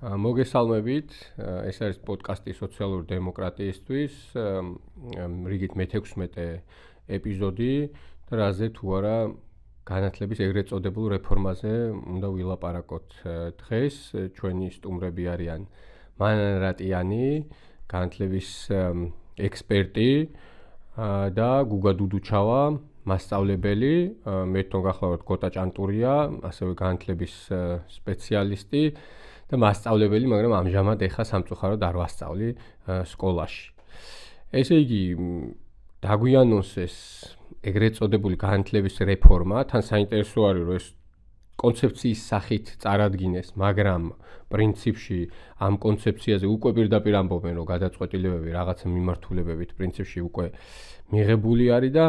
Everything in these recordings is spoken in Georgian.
მოგესალმებით, ეს არის პოდკასტი სოციალური დემოკრატიისთვის, რიგით მე-16 ეპიზოდი და რაზე თუ არა განათლების ეგრეთ წოდებულ რეფორმაზე უნდა ვილაპარაკოთ. დღეს ჩვენი სტუმრები არიან მანან რატიანი, განათლების ექსპერტი და გუგა დუდუჩავა, მასწავლებელი, მე თვითონ გახლავართ გოტა ჭანტურია, ასევე განათლების სპეციალისტი და მასწავლებელი, მაგრამ ამჟამად ეხა სამწუხაროდ არ ვასწავლი სკოლაში. ესე იგი, დაგვიანონსეს ეგრეთ წოდებული განათლების რეფორმა, თან საინტერესო არის, რომ ეს კონცეფციის სახით წარადგინეს, მაგრამ პრინციპში ამ კონცეფციაზე უკვე პირდაპირ ამბობენ, რომ გადაწყვეტილებები რაღაცა მიმართულებებით პრინციპში უკვე მიღებული არის და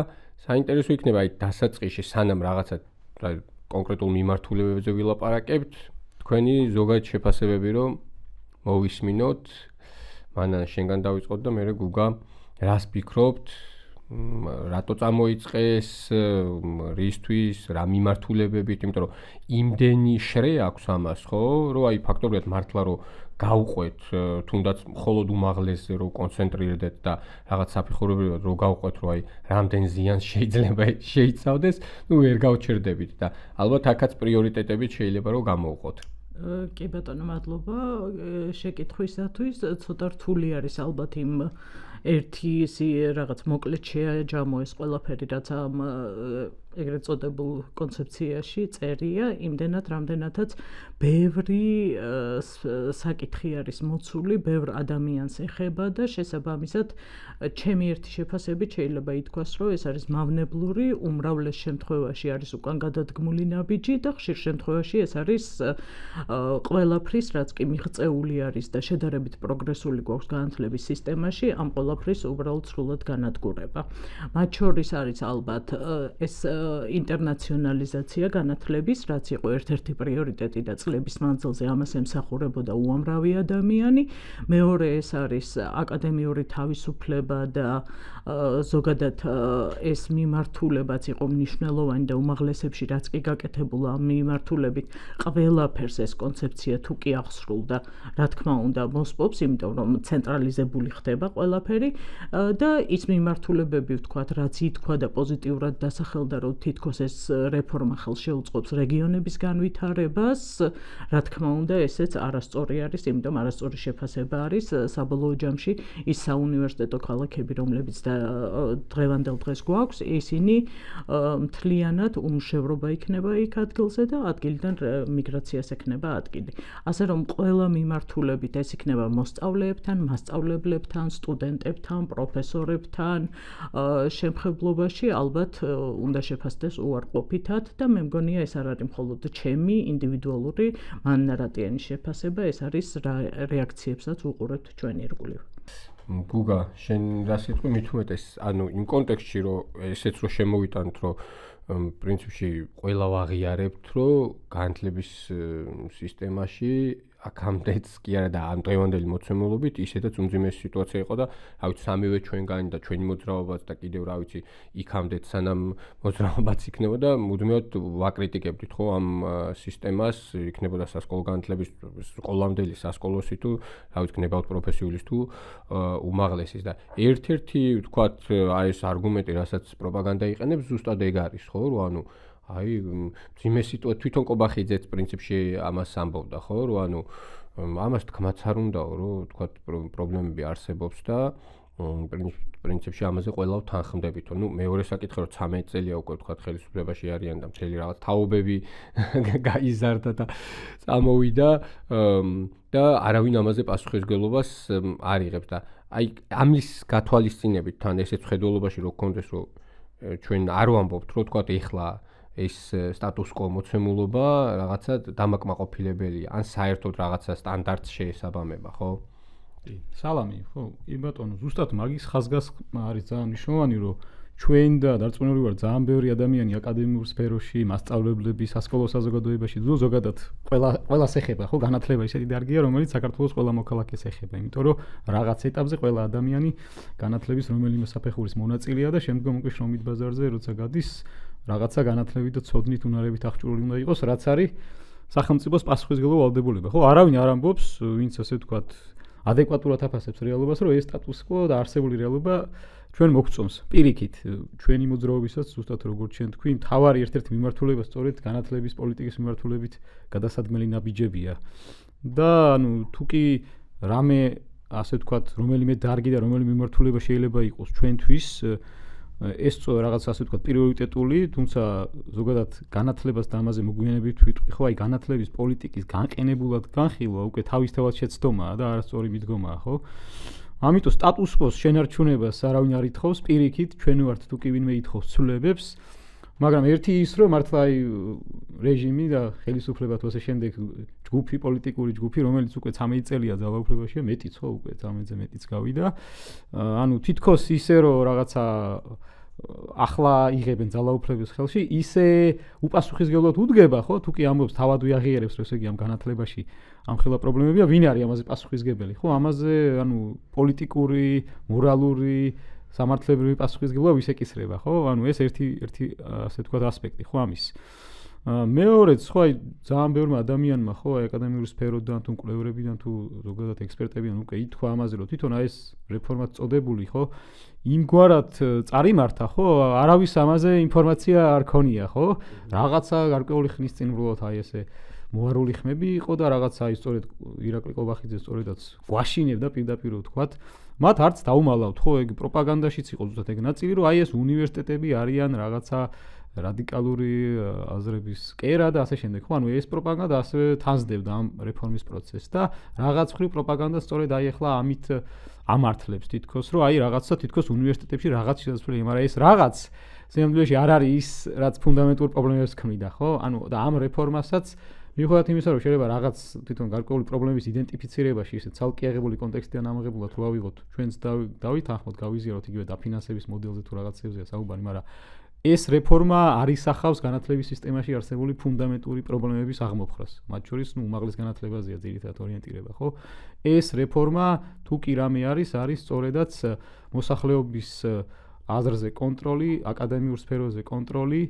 საინტერესო იქნება აი დასაწყისში სანამ რაღაცა კონკრეტულ მიმართულებებზე ვილაპარაკებთ, თქვენი ზოგადად შეფასებები რომ მოვისმინოთ, მანან შენგან დავიწყოთ და მე გუგა რას ფიქრობთ, რატო წამოიწყეს, რისთვის, რა მიმართულებებით, იმიტომ რომ იმდენი შრე აქვს ამას, ხო, რომ აი ფაქტობრივად მართლა რომ გავყვეთ, თუნდაც მხოლოდ უმაღლესზე რომ კონცენტრირდეთ და რაღაც საფეხურებრივად რომ გავყვეთ, რომ აი რამდენ ზიანს შეიძლება შეიცავდეს, ვერ გავჩერდებით და ალბათ აქაც პრიორიტეტებით შეიძლება რომ გამოვყოთ. კი ბატონო, მადლობა შეკითხვისათვის. ცოტა რთული არის ალბათ იმ ერთი რაღაც მოკლედ შეაჯამო ეს ყველაფერი, რაც ამ ეგრეთ წოდებულ კონცეფციაში წერია, იმდენად რამდენადაც ბევრი საკითხი არის მოცული, ბევრ ადამიანს ეხება და შესაბამისად ჩემი ერთი შეფასებით შეიძლება ითქვას, რომ ეს არის მავნებლური, უმრავლეს შემთხვევაში არის უკან გადადგმული ნაბიჯი და ხშირ შემთხვევაში ეს არის ყველაფრის, რაც კი მიღწეული არის და შედარებით პროგრესული გვაქვს განათლების სისტემაში, ამ ყველაფრის უბრალოდ სრულად განადგურება. მათ შორის არის ალბათ ეს ინტერნაციონალიზაცია განათლების, რაც იყო ერთ-ერთი პრიორიტეტი და წლების მანძილზე ამას ემსახურებოდა უამრავი ადამიანი. მეორე ეს არის აკადემიური თავისუფლება და ზოგადად ეს მიმართულებაც იყო მნიშვნელოვანი და უმაღლესებში რაც კი გაკეთებულა ამ მიმართულებით ყველაფერს ეს კონცეფცია თუ კი აღსრულდა, რა თქმა უნდა მოსპობს, იმიტომ რომ ცენტრალიზებული ხდება ყველაფერი და ის მიმართულებები ვთქვათ, რაც ითქვა და პოზიტიურად დასახელდა, რომ თითქოს ეს რეფორმა ხელს შეუწყობს რეგიონების განვითარებას, რა თქმა უნდა ესეც არასწორი არის, იმიტომ არასწორი შეფასება არის საბოლოო ჯამში ის საუნივერსიტეტო ქალაქები, რომლებიც და დღევანდელ დღეს გვაქვს, ისინი მთლიანად უმუშევრობა იქნება იქ ადგილზე და ადგილიდან მიგრაციას ექნება ადგილი. ასე რომ ყველა მიმართულებით ეს იქნება მოსწავლეებთან, მასწავლებლებთან, სტუდენტებთან, პროფესორებთან შემხებლობაში ალბათ უნდა შეფასდეს უარყოფითად და მე მგონია ეს არ არის მხოლოდ ჩემი ინდივიდუალური მანან რატიანის შეფასება, ეს არის რეაქციებსაც უყურებთ ჩვენ ირგვლივ. გუგა, შენ რას იტყვი მით უმეტეს, ანუ იმ კონტექსტში რომ ესეც რომ შემოვიტანოთ, რომ პრინციპში ყველა ვაღიარებთ, რომ განათლების სისტემაში აქამდეც კი არა და ამ დღევანდელი მოცემულობით ისედაც უმძიმესი სიტუაცია იყო და რა ვიცი სამივე ჩვენგანი და ჩვენი მოძრაობაც და კიდევ რა ვიცი იქამდეც სანამ მოძრაობაც იქნებოდა მუდმივად ვაკრიტიკებდით ხო ამ სისტემას, იქნებოდა სასკოლო განათლების სკოლამდელი სასკოლოსი თუ რა ვიცი ქნებავთ პროფესიულის თუ უმაღლესის და ერთ-ერთი ვთქვათ აი ეს არგუმენტი რასაც პროპაგანდა იყენებს ზუსტად ეგ არის ხო რომ ანუ აი ძიმე სიტუაცია თვითონ კობახიძეც პრინციპში ამას ამბობდა ხო რომ ანუ ამას თქმაც არ უნდაო რომ ვთქვათ პრობლემები არსებობს და პრინციპში ამაზე ყველა ვთანხმდებით. ნუ მეორე საკითხი რომ 13 წელია უკვე ვთქვათ ხელისუფლებაში არიან და მთელი რაღაც თაობები გაიზარდა და წამოვიდა და არავინ ამაზე პასუხისმგებლობას არ იღებს და აი ამის გათვალისწინებით თან ესეც ხედველობაში რო გქონდეს რომ ჩვენ არ ვამბობთ რომ ვთქვათ ეხლა ეს სტატუს-კვო მოცემულობა რაღაცა დამაკმაყოფილებელია, ან საერთოდ რაღაცა სტანდარტს შეესაბამება, ხო? კი, სალამი, ხო, კი ბატონო, ზუსტად მაგის ხაზგასმა არის ძალიან მნიშვნელოვანი, რომ ჩვენ და დარწმუნებული ვარ ძალიან ბევრი ადამიანი აკადემიურ სფეროში, მასწავლებლები, სასკოლო საზოგადოებაში, ზოგადად ყველას ეხება, ხო, განათლება ისეთი დარგია, რომელიც საქართველოს ყველა მოქალაქეს ეხება, იმიტომ რომ რაღაც ეტაპზე ყველა ადამიანი განათლების რომელიმე საფეხურის მონაწილეა და შემდგომ უკვე შრომით ბაზარზე როცა გადის, რაღაცა განათლებით და ცოდნით უნარებით აღჭურვილი უნდა იყოს, რაც არის სახელმწიფოს პასუხისმგებლობა ვალდებულება. ხო, არავინ არ ამბობს, ვინც ასე ვთქვათ, ადეკვატურად აფასებს რეალობას, რომ ეს სტატუს კვო და არსებული რეალობა ჩვენ მოგწონს. პირიქით, ჩვენი მოძრაობისაც ზუსტად როგორც ჩვენ თქვი, მთავარი ერთ-ერთი მიმართულება სწორედ განათლების პოლიტიკის მიმართულებით გადასადგმელი ნაბიჯებია. და თუ კი რამე ასე ვთქვათ, რომელიმე დარგი და რომელიმე მიმართულება შეიძლება იყოს ჩვენთვის ეს რაღაც ასე ვთქვათ პრიორიტეტული, თუმცა ზოგადად განათლებას და ამაზე მოგვიანებით ვიტყვი, ხო, აი განათლების პოლიტიკის განყენებულად განხილვა უკვე თავისთავად შეცდომაა და არასწორი მიდგომაა, ხო? ამიტომ სტატუს კვოს შენარჩუნებას არავინ არ ითხოვს, პირიქით, ჩვენ ვართ თუ კი ვინმე ითხოვს ცვლილებებს, მაგრამ ერთი ის რომ მართლა აი რეჟიმი და ხელისუფლება თუ ასე შემდეგ ჯგუფი, პოლიტიკური ჯგუფი, რომელიც უკვე 13 წელია ძალაუფლებაშია, მეტიც ხო, უკვე 13-ზე მეტიც გავიდა. ანუ თითქოს ისე რომ რაღაცა ახლა იღებენ ძალაუფლების ხელში, ისე უპასუხისმგებლოდ უდგება, ხო? თუ კი ამბობს თავად ვიაღიერებს, რომ ესე იგი ამ განათლებაში ამ ხელა პრობლემებია, ვინ არის ამაზე პასუხისმგებელი, ხო? ამაზე ანუ პოლიტიკური, მორალური, სამართლებრივი პასუხისმგებლობა ვისეკისრება, ხო? ანუ ეს ერთი ასე ვთქვათ ასპექტი, ხო ამის. მეორეც, ხო, აი ძალიან ბევრმა ადამიანმა, ხო, აი აკადემიური სფეროდან თუ მკვლევრებიდან თუ ზოგადად ექსპერტებიდან უკვე ითქვა ამაზე, რომ თვითონ აი ეს რეფორმა წოდებული, ხო, იმგვარად წარიმართა, ხო, არავის ამაზე ინფორმაცია არ ქონია, ხო? რაღაცა გარკვეული ხნის წინ უბრალოდ აი ესე მოარული ხმები იყო და რაღაცა აი სწორედ ირაკლი ყობახიძე სწორედაც გვაშინებდა პირდაპირ ვთქვათ, მათ არც დაუმალავთ, ხო, ეგ პროპაგანდაშიც იყო ზუსტად ეგ ნაწილი, რომ აი ეს უნივერსიტეტები არიან რაღაცა რადიკალური აზრების კერა და ასე შემდეგ. ხო, ანუ ეს პროპაგანდა ასევე თანსდებდა ამ რეფორმის პროცესს და რაღაც ხრი პროპაგანდა სწორედ აი ახლა ამით ამართლებს თითქოს, რომ აი რაღაცა თითქოს უნივერსიტეტებში რაღაც შესაძლებელია, მაგრამ ეს რაღაც სინამდვილეში არ არის ის, რაც ფუნდამენტურ პრობლემებს ქმნიდა, ხო? ანუ და ამ რეფორმასაც მიუხედავად იმისა, რომ შეიძლება რაღაც თვითონ გარკვეული პრობლემების იდენტიფიცირებაში ისე ცალკე აღებული კონტექსტიდან ამაღებულად რო ავიღოთ, ჩვენც დავითანხმოთ, გავიზიაროთ იგივე დაფინანსების მოდელზე თუ რაღაცებზეა საუბარი, მაგრამ ეს რეფორმა არ ისახავს განათლების სისტემაში არსებული ფუნდამენტური პრობლემების აღმოფხვრას. მათ შორის, უმაღლეს განათლებაზეა ძირითადად ორიენტირება, ხო? ეს რეფორმა თუ კი რამე არის სწორედაც მოსახლეობის აზრზე კონტროლი, აკადემიურ სფეროზე კონტროლი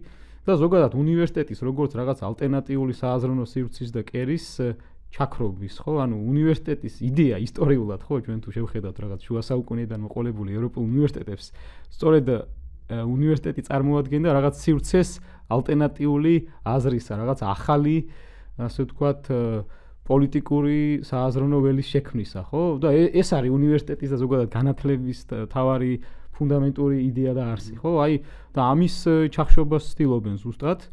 და ზოგადად უნივერსიტეტის როგორც რაღაც ალტერნატიული სააზროვნო სივრცის და კერის ჩაქრობის, ხო? ანუ უნივერსიტეტის იდეა ისტორიულად, ხო, ჩვენ თუ შევხედავთ რაღაც შუა საუკუნეიდან მოყოლებული ევროპულ უნივერსიტეტებს, სწორედ უნივერსიტეტი წარმოადგენდა რაღაც სივრცეს ალტერნატიული აზრისა, რაღაც ახალი, ასე ვთქვათ, პოლიტიკური სააზროვნო ველის შექმნისა, ხო? და ეს არის უნივერსიტეტის და ზოგადად განათლების თავარი ფუნდამენტური იდეა და არსი, ხო? აი და ამის ჩახშობას ცდილობენ ზუსტად.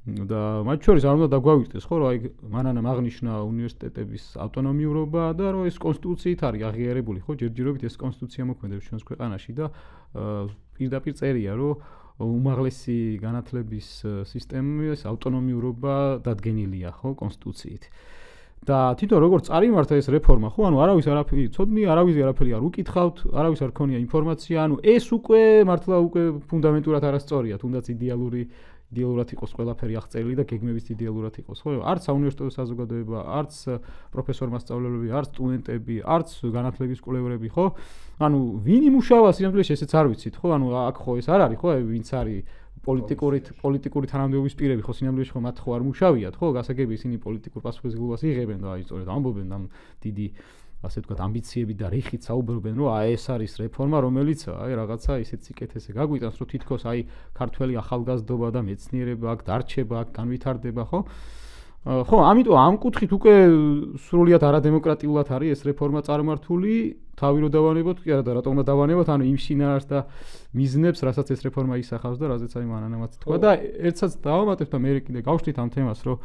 და მათ შორის არ უნდა დაგვაგვირდეს, ხო, რომ აი მანანამ აღნიშნა უნივერსიტეტების ავტონომიურობა და რომ ეს კონსტიტუციით არის აღიარებული, ხო, ჯერჯერობით ეს კონსტიტუცია მოქმედებს ჩვენს ქვეყანაში და პირდაპირ წერია, რომ უმაღლესი განათლების სისტემის ავტონომიურობა დადგენილია, ხო, კონსტიტუციით. და თვითონ როგორც წარიმართა ეს რეფორმა, ხო, ანუ არავის არაფერი ცოდნია, არავის არაფერი არ უკითხავთ, არავის არ ქონია ინფორმაცია, ანუ ეს უკვე მართლა უკვე ფუნდამენტურად არასწორია, თუნდაც იდეალურად იყოს ყველაფერი აღწერილი და გეგმებით იდეალურად იყოს, ხო? არც საუნივერსიტეტო საზოგადოება, არც პროფესორ-მასწავლებლები, არც სტუდენტები, არც განათლების კვლევრები, ხო? ანუ ვინ იმუშავა სინამდვილეში ესეც არ ვიცით, ხო? ანუ აქ ხო ეს არ არის, ხო? ვინც არის პოლიტიკური თანამდებობის პირები, ხო, სინამდვილეში ხო მათ ხო არ მუშავიათ, ხო? გასაგები ისინი პოლიტიკურ პასუხისმგებლობას იღებენ და აი სწორედ ამბობენ ამ დიდი ასე ვთქვათ ამბიციები და რიხით საუბრობენ, რომ აი ეს არის რეფორმა, რომელიც აი რაღაცა ისეთ სიკეთესე გაგვიტანს, რომ თითქოს აი ქართველი ახალგაზრდობა და მეცნიერება აქ დარჩება, აქ განვითარდება, ხო? ხო, ამიტომ ამ კუთხით უკვე სრულიად არადემოკრატიულად არის ეს რეფორმა წარმართული, თავი რო დავანებოთ, კი არა და რატომ უნდა დავანებოთ, ანუ იმ შინაარსს და მიზნებს, რასაც ეს რეფორმა ისახავს და რაზეც აი მანანამაც თქვა და ერთსაც დავამატებ და მე კიდე გავშლით ამ თემას, რომ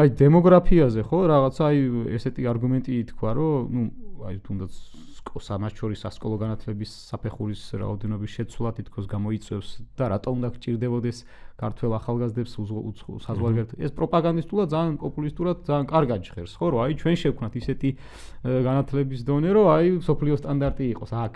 აი დემოგრაფიაზე, ხო, რაღაცა აი ესეთი არგუმენტი ითქვა, რომ ნუ აი თუნდაც სამას შორის სასკოლო განათლების საფეხურის რაოდენობის შეცვლა თითქოს გამოიწვევს და რატომ უნდა გჭირდებოდეს ქართველ ახალგაზრდებს საზღვარგარეთ. ეს პროპაგანდისტულად ძალიან პოპულისტურად ძალიან კარგად ჟღერს, ხო, რომ აი ჩვენ შევქნათ ისეთი განათლების დონე, რომ აი სოფლიო სტანდარტი იყოს აქ.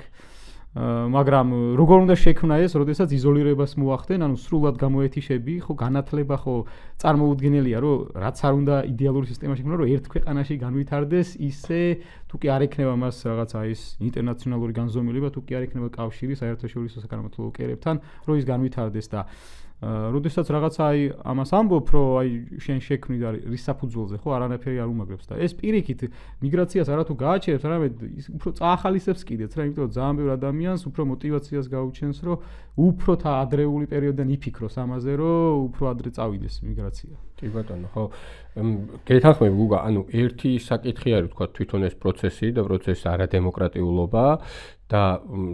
მაგრამ როგორ უნდა შექმნა ეს, როდესაც იზოლირებას მოახდენ, ანუ სრულად გამოეთიშები, ხო, განათლება ხო წარმოუდგენელია, რომ რაც არ უნდა იდეალური სისტემაში იქნება, რომ ერთ ქვეყანაში განვითარდეს, ისე თუ კი არ ექნება მას რაღაცა ის ინტერნაციონალური განზომილება, თუ კი არ ექნება კავშირი საერთაშორისო საკანონმდებლო კერებთან, რომ ის განვითარდეს და როდესაც რაღაცა აი ამას ამბობ, რომ აი შენ შექმნი და რის საფუძველზე, ხო, არანაირი არ უმაგრებს და ეს პირიქით მიგრაციას არათუ გააჩერებს, არამედ ის უფრო წაახალისებს კიდეც რა, იმიტომ რომ ძალიან ბევრ ადამიანს უფრო мотиваციას გაუჩენს, რომ უფრო ადრეული პერიოდიდან იფიქროს ამაზე, რომ უფრო ადრე წავიდეს მიგრაცია. კი ბატონო, ხო. გეთანხმები გუგა, ანუ ერთი საკითხი არის თქვა თვითონ ეს პროცესი და პროცესის არადემოკრატიულობა და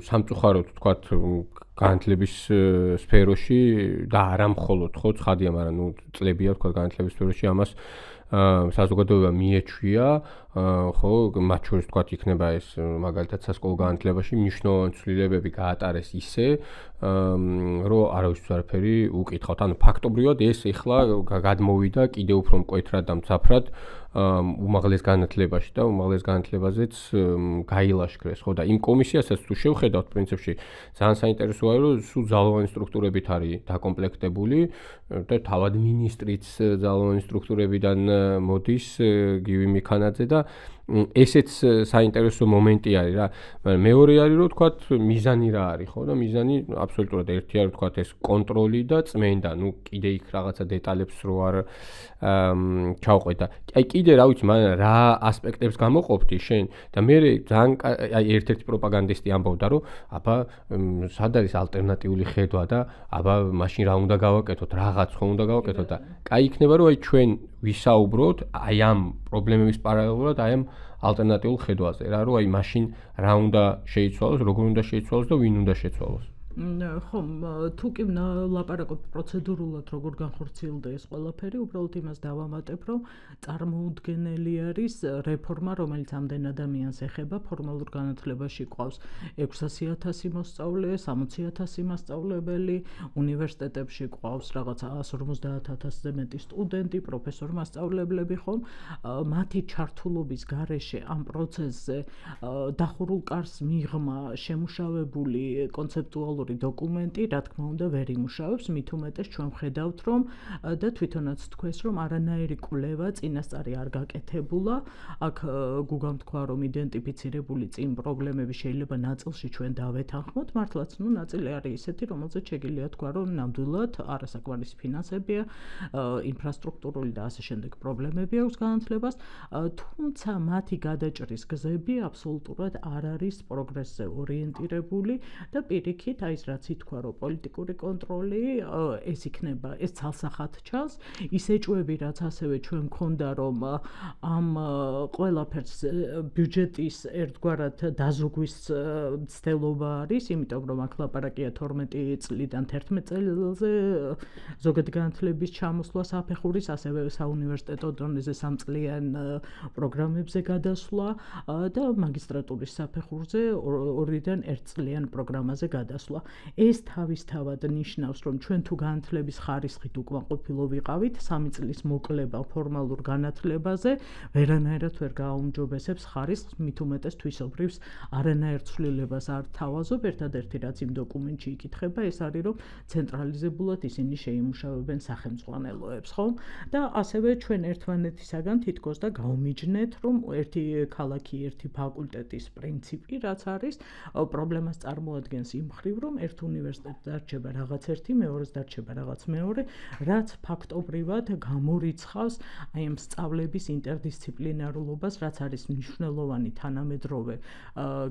სამწუხაროდ თქვა განათლების სფეროში და არა მხოლოდ ხო ცხადია, მაგრამ ნუ წლებია თქვა განათლების სფეროში ამას საზოგადოება მიეჩვია, ხო, მათ შორის თქვა იქნება ეს მაგალითად სასკოლო განათლებაში მნიშვნელოვანი ცვლილებები გაატარეს ისე, რომ არავისთვის არაფერი უკითხავთ. ანუ ფაქტობრივად ეს ეხლა გადმოვიდა კიდევ უფრო მკვეთრად და მცაფრად უმაღლეს განათლებაში და უმაღლეს განათლებაზეც გაილაშქრეს, ხო და იმ კომისიასაც თუ შევხედავთ პრინციპში ძალიან საინტერესო არის, რომ სულ ძალოვანი სტრუქტურებით არის დაკომპლექტებული და თავად მინისტრიც ძალოვანი სტრუქტურებიდან მოდის გივი მიქანაძე და ესეც საინტერესო მომენტი არის რა. მაგრამ მეორე არის რომ თქვათ მიზანი რა არის, ხო და მიზანი აბსოლუტურად ერთი არის თქვათ ეს კონტროლი და წმენდა. ნუ კიდე იქ რაღაცა დეტალებს რო არ ჩავყვეთ და აი კიდე რა ვიცი, მაგრამ რა ასპექტებს გამოყოფდი შენ და მე ძალიან აი ერთ-ერთი პროპაგანდისტი ამბობდა რომ აბა სად არის ალტერნატიული ხედვა და აბა მაშინ რა უნდა გავაკეთოთ, რაღაც ხო უნდა გავაკეთოთ და კაი იქნება რომ აი ჩვენ ვისაუბროთ აი ამ პრობლემების პარალელურად აი ამ ალტერნატიულ ხედვაზე რა, რომ აი მაშინ რა უნდა შეიცვალოს, როგორ უნდა შეიცვალოს და ვინ უნდა შეცვალოს. ხომ თუ კი ლაპარაკობ პროცედურულად როგორ განხორციელდა ეს ყველაფერი, უბრალოდ იმას დავამატებ, რომ წარმოუდგენელი არის რეფორმა, რომელიც ამდენ ადამიანს ეხება. ფორმალურ განათლებაში ყავს 600,000 მოსწავლე, 60,000 მასწავლებელი, უნივერსიტეტებში ყავს რაღაცა 150,000-ზე მეტი სტუდენტი, პროფესორ-მასწავლებლები, ხომ? მათი ჩართულობის გარეშე ამ პროცესზე დახურულ კარს მიღმა შემუშავებული კონცეპტუალური დოკუმენტი, რა თქმა უნდა, ვერ იმუშავებს, მით უმეტეს ჩვენ ვხედავთ, რომ და თვითონაც თქვეს, რომ არანაირი კვლევა წინასწარი არ გაკეთებულა. აქ გუგამ თქვა, რომ იდენტიფიცირებული წინ პრობლემები შეიძლება ნაწილში ჩვენ დავეთანხმოთ, მართლაც, ნუ ნაწილი არის ისეთი, რომელზეც შეგიძლია თქვა, რომ ნამდვილად არასაკმარისი ფინანსებია, ინფრასტრუქტურული და ასე შემდეგ პრობლემები აქვს განათლებას, თუმცა მათი გადაჭრის გზები აბსოლუტურად არ არის პროგრესზე ორიენტირებული და პირიქით აი ეს რაც ითქვა, რომ პოლიტიკური კონტროლი ეს იქნება, ეს ცალსახად ჩანს, ის ეჭვები, რაც ასევე ჩვენ მქონდა, რომ ამ ყველაფერს ბიუჯეტის ერთგვარად დაზოგვის მცდელობა არის, იმიტომ რომ აქ ლაპარაკია 12 წლიდან 11 წელზე ზოგადი განათლების ჩამოსვლა საფეხურის, ასევე საუნივერსიტეტო დონეზე 3 წლიან პროგრამებზე გადასვლა და მაგისტრატურის საფეხურზე 2-დან 1 წლიან პროგრამაზე გადასვლა. ეს თავისთავად ნიშნავს, რომ ჩვენ თუ განათლების ხარისხით უკმაყოფილო ვიყავით, 3 წლის მოკლება ფორმალურ განათლებაზე ვერანაირად ვერ გააუმჯობესებს ხარისხს, მით უმეტეს თვისობრივს არანაირ ცვლილებას არ თავაზობ. ერთადერთი რაც იმ დოკუმენტში იკითხება, ეს არის, რომ ცენტრალიზებულად ისინი შეიმუშავებენ სახელმწიფოებს, ხომ? და ასევე ჩვენ ერთმანეთისაგან თითქოს და გავმიჯნეთ, რომ ერთი ქალაქი, ერთი ფაკულტეტის პრინციპი, რაც არის, პრობლემას წარმოადგენს იმ მხრივ, რომ ერთ უნივერსიტეტს დარჩება რაღაც ერთი, მეორეს დარჩება რაღაც მეორე, რაც ფაქტობრივად გამორიცხავს აი ამ სწავლების ინტერდისციპლინარულობას, რაც არის მნიშვნელოვანი თანამედროვე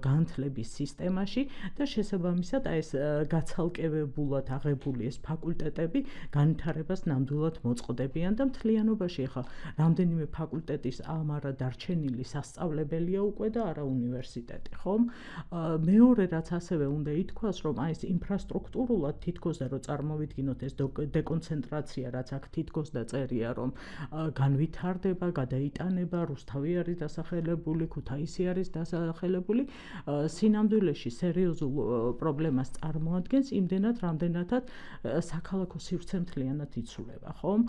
განათლების სისტემაში და შესაბამისად აი ეს გაცალკევებულად აღებული ეს ფაკულტეტები განვითარებას ნამდვილად მოწყდებიან და მთლიანობაში ახლა რამდენიმე ფაკულტეტის ამარა დარჩენილი სასწავლებელია უკვე და არა უნივერსიტეტი, ხომ? მეორე რაც ასევე უნდა ითქვას, რომ აი ეს ინფრასტრუქტურულად თითქოს და რომ წარმოვიდგინოთ ეს დეკონცენტრაცია, რაც აქ თითქოს დაწერია, რომ განვითარდება, გადაიტანება, რუსთავი არის დასახელებული, ქუთაისი არის დასახელებული, სინამდვილეში სერიოზულ პრობლემას წარმოადგენს იმდენად, რამდენადაც საქალაქო სივრცე მთლიანად იცვლება, ხომ?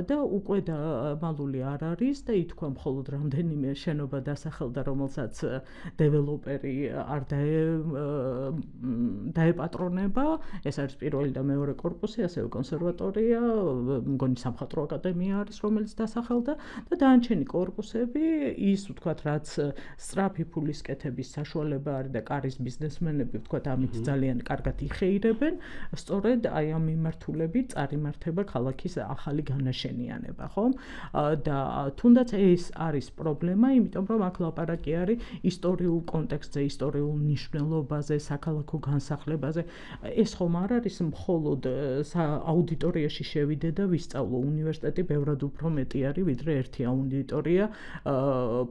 და უკვე დამალული არ არის და ითქვა მხოლოდ რამდენიმე შენობა დასახელდა, რომელსაც დეველოპერი არ დაეპატრონა პატრონება, ეს არის პირველი და მეორე კორპუსი, ასევე კონსერვატორია, მგონი სამხატვრო აკადემია არის, რომელიც დასახელდა და დანარჩენი კორპუსები ის ვთქვათ, რაც სწრაფი ფულის კეთების საშუალება არის და კარის ბიზნესმენები ვთქვათ, ამით ძალიან კარგად იხეირებენ, სწორედ აი ამ მიმართულებით წარიმართება ქალაქის ახალი განაშენიანება, ხომ? და თუნდაც ეს არის პრობლემა, იმიტომ რომ აქ ლაპარაკი არის ისტორიულ კონტექსტზე, ისტორიულ მნიშვნელობაზე, საქალაქო განსახლებაზე. ეს ხომ არ არის მხოლოდ აუდიტორიაში შევიდე და ვისწავლო. უნივერსიტეტი ბევრად უფრო მეტი არის, ვიდრე ერთი აუდიტორია,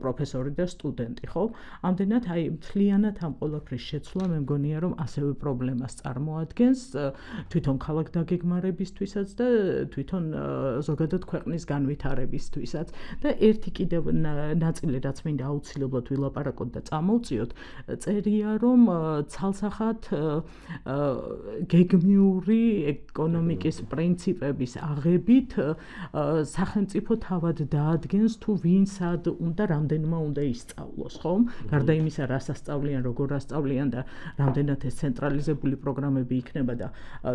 პროფესორი და სტუდენტი, ხო? ამდენად აი მთლიანად ამ ყველაფრის შეცვლა მე მგონია რომ ასევე პრობლემას წარმოადგენს თვითონ ქალაქ დაგეგმარებისთვისაც და თვითონ ზოგადად ქვეყნის განვითარებისთვისაც და ერთი კიდევ ნაწილი რაც მინდა აუცილებლად ვილაპარაკოთ და წამოვწიოთ წერია რომ ცალსახად გეგმიური ეკონომიკის პრინციპების აღებით სახელმწიფო თავად დაადგენს თუ ვინ სად უნდა რამდენმა უნდა ისწავლოს, ხომ? გარდა იმისა, რას ასწავლიან, როგორ ასწავლიან და რამდენად ეს ცენტრალიზებული პროგრამები იქნება და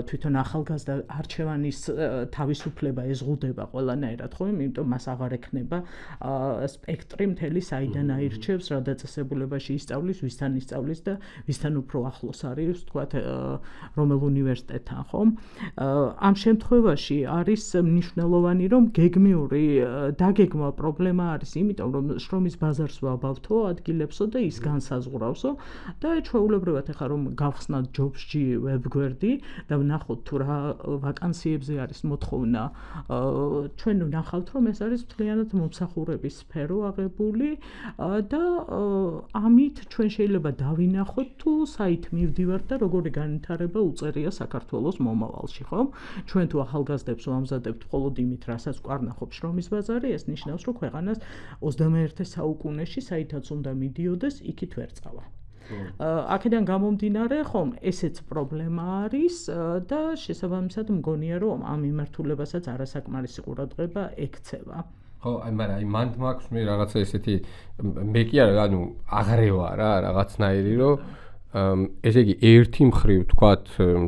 თვითონ ახალგაზრდა არჩევანის თავისუფლება ეზღუდება ყველანაირად, ხო? იმიტომ მას აღარ ექნება სპექტრი მთელი საიდან აირჩევს, რა დაწესებულებაში ისწავლის, ვისთან ისწავლის და ვისთან უფრო ახლოს არის, ვთქვათ, რომელ უნივერსიტეტთან, ხომ? ამ შემთხვევაში არის მნიშვნელოვანი, რომ გეგმიური დაგეგმა პრობლემა არის, იმიტომ რომ შრომის ბაზარს ვაბავთო ადგილებსო და ის განსაზღვრავსო და ჩვეულებრივად ახლა რომ გავხსნათ ჯობსჯი ვებგვერდი და ვნახოთ თუ რა ვაკანსიებზე არის მოთხოვნა, ჩვენ ვნახავთ რომ ეს არის მთლიანად მომსახურების სფერო აღებული და ამით ჩვენ შეიძლება დავინახოთ თუ საით მივდივართ და როგორი განვითარება უწერია საქართველოს მომავალში, ხო? ჩვენ თუ ახალგაზრდებს ვამზადებთ მხოლოდ იმით, რასაც გვარნახობს შრომის ბაზარი, ეს ნიშნავს, რომ ქვეყანას 21 საუკუნეში საითაც უნდა მიდიოდეს, იქით ვერ წავა. აქედან გამომდინარე, ხომ, ესეც პრობლემა არის და შესაბამისად მგონია, რომ ამ მიმართულებასაც არასაკმარისი ყურადღება ექცევა. ხო, მაგრამ აი მანდ მაქვს მე რაღაცა ესეთი მე კი არა, ანუ აღრევა რა, რაღაცნაირი, რომ ესე იგი ერთი მხრივ თქვათ